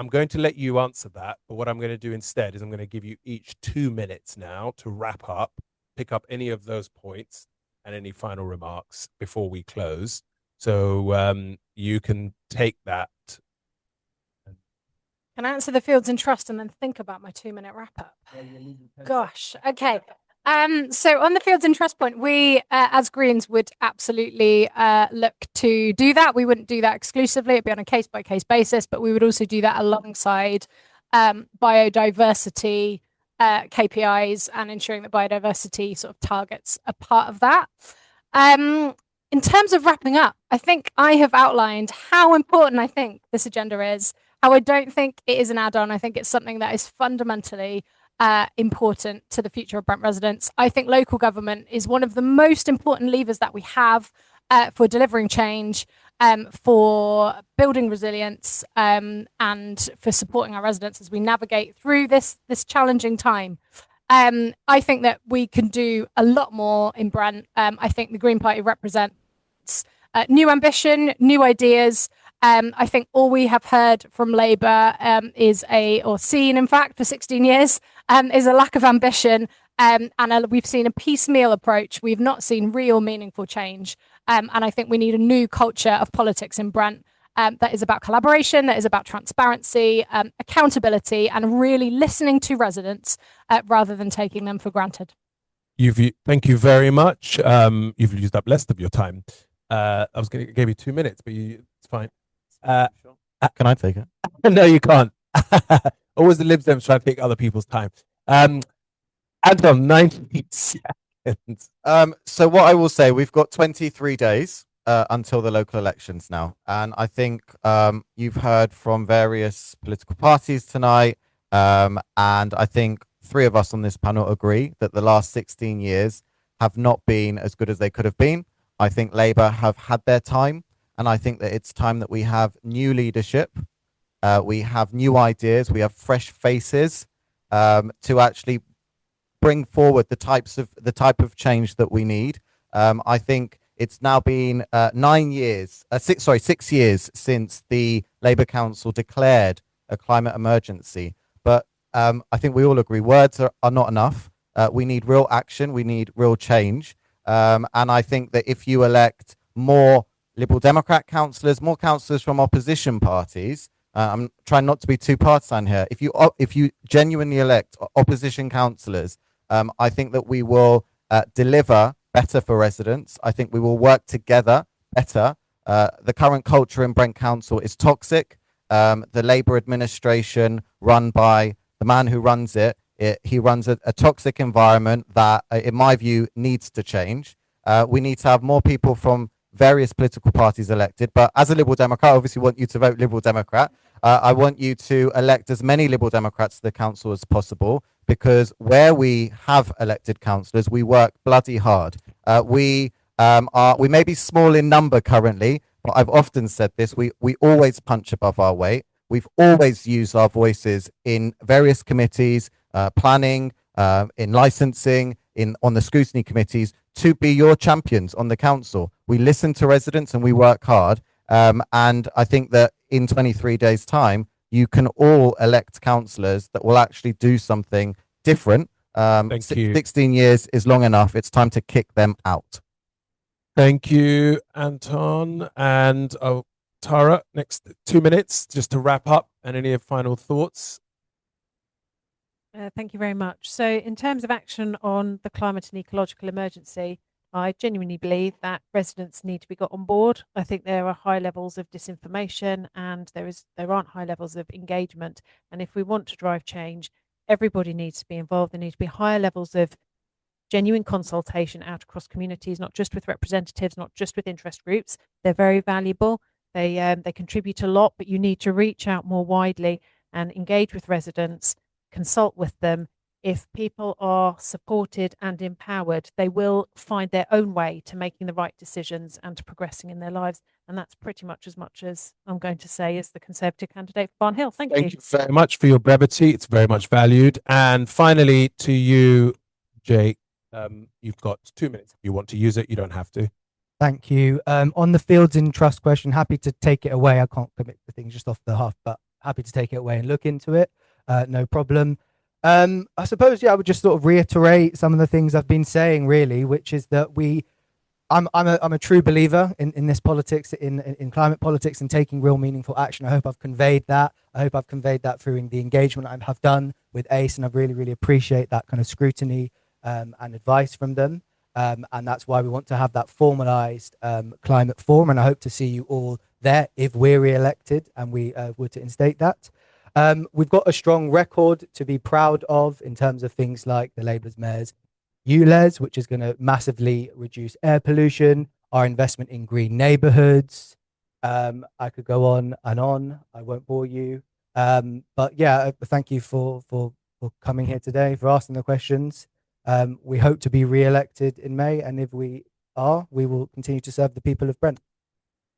going to let you answer that, but what I'm going to do instead is I'm going to give you each 2 minutes now to wrap up, pick up any of those points and any final remarks before we close. So you can take that. Can I answer the Fields in Trust and then think about my 2-minute wrap up? Gosh, okay. So on the Fields in Trust point, we as Greens would absolutely look to do that. We wouldn't do that exclusively. It'd be on a case-by-case basis, but we would also do that alongside biodiversity KPIs and ensuring that biodiversity sort of targets are part of that. In terms of wrapping up, I think I have outlined how important I think this agenda is, how I don't think it is an add-on. I think it's something that is fundamentally important to the future of Brent residents. I think local government is one of the most important levers that we have for delivering change, for building resilience, and for supporting our residents as we navigate through this challenging time. I think that we can do a lot more in Brent. I think the Green Party represents new ambition, new ideas. I think all we have heard from Labour or seen, in fact, for 16 years is a lack of ambition. And we've seen a piecemeal approach. We've not seen real meaningful change. And I think we need a new culture of politics in Brent that is about collaboration, that is about transparency, accountability, and really listening to residents rather than taking them for granted. Thank you very much. You've used up less of your time. I was going to give you 2 minutes, but it's fine. Can I take it? No, you can't. Always the Lib Dems trying to take other people's time. Anton, 90 seconds. So what I will say, we've got 23 days until the local elections now. And I think you've heard from various political parties tonight. And I think 3 of us on this panel agree that the last 16 years have not been as good as they could have been. I think Labour have had their time. And I think that it's time that we have new leadership. We have new ideas. We have fresh faces to actually bring forward the type of change that we need. I think it's now been 6 years since the Labour Council declared a climate emergency. But I think we all agree words are not enough. We need real action. We need real change. And I think that if you elect more Liberal Democrat councillors, more councillors from opposition parties, I'm trying not to be too partisan here. If you genuinely elect opposition councillors, I think that we will deliver better for residents. I think we will work together better. The current culture in Brent Council is toxic. The Labour administration, run by the man who runs it, he runs a toxic environment that, in my view, needs to change. We need to have more people from various political parties elected. But as a Liberal Democrat, I obviously want you to vote Liberal Democrat. I want you to elect as many Liberal Democrats to the council as possible, because where we have elected councillors, we work bloody hard. We may be small in number currently, but I've often said this, we always punch above our weight. We've always used our voices in various committees, planning, in licensing, on the scrutiny committees, to be your champions on the council. We listen to residents and we work hard. And I think that in 23 days' time, you can all elect councillors that will actually do something different. Thank you. 16 years is long enough. It's time to kick them out. Thank you, Anton. And Tara, next 2 minutes just to wrap up, and any final thoughts? Thank you very much. So in terms of action on the climate and ecological emergency, I genuinely believe that residents need to be got on board. I think there are high levels of disinformation and there aren't high levels of engagement. And if we want to drive change, everybody needs to be involved. There need to be higher levels of genuine consultation out across communities, not just with representatives, not just with interest groups. They're very valuable. They contribute a lot, but you need to reach out more widely and engage with residents, consult with them. If people are supported and empowered, they will find their own way to making the right decisions and to progressing in their lives. And that's pretty much as I'm going to say as the Conservative candidate for Barnhill. Thank you. Thank you very much for your brevity. It's very much valued. And finally, to you, Jake, you've got 2 minutes. If you want to use it, you don't have to. Thank you. On the fields in trust question, happy to take it away. I can't commit the things just off the cuff, but happy to take it away and look into it. No problem. I suppose, I would just sort of reiterate some of the things I've been saying, really, which is that I'm a true believer in this politics, in climate politics, and taking real meaningful action. I hope I've conveyed that. I hope I've conveyed that through the engagement I have done with ACE, and I really, really appreciate that kind of scrutiny and advice from them. And that's why we want to have that formalized climate forum, and I hope to see you all there if we're re-elected and we were to instate that. We've got a strong record to be proud of in terms of things like the Labour's Mayor's ULEZ, which is going to massively reduce air pollution, our investment in green neighbourhoods. I could go on and on. I won't bore you. But yeah, thank you for for coming here today, for asking the questions. We hope to be re-elected in May, and if we are, we will continue to serve the people of Brent.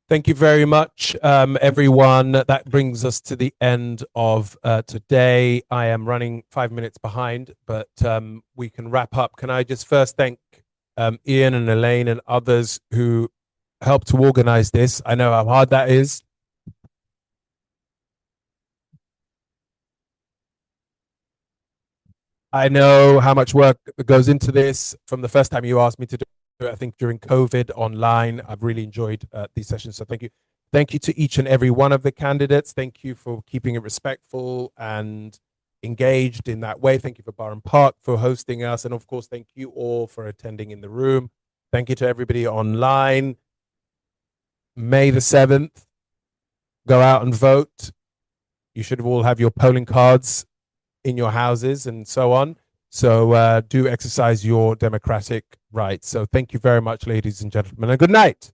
Thank you very much, everyone. That brings us to the end of today. I am running 5 minutes behind, but we can wrap up. Can I just first thank Ian and Elaine and others who helped to organize this? I know how hard that is. I know how much work goes into this from the first time you asked me to do it, I think during COVID online. I've really enjoyed these sessions. So thank you. Thank you to each and every one of the candidates. Thank you for keeping it respectful and engaged in that way. Thank you for Bar and Park for hosting us. And of course, thank you all for attending in the room. Thank you to everybody online. May the 7th, go out and vote. You should all have your polling cards in your houses and so on. So do exercise your democratic rights. So thank you very much, ladies and gentlemen, and good night.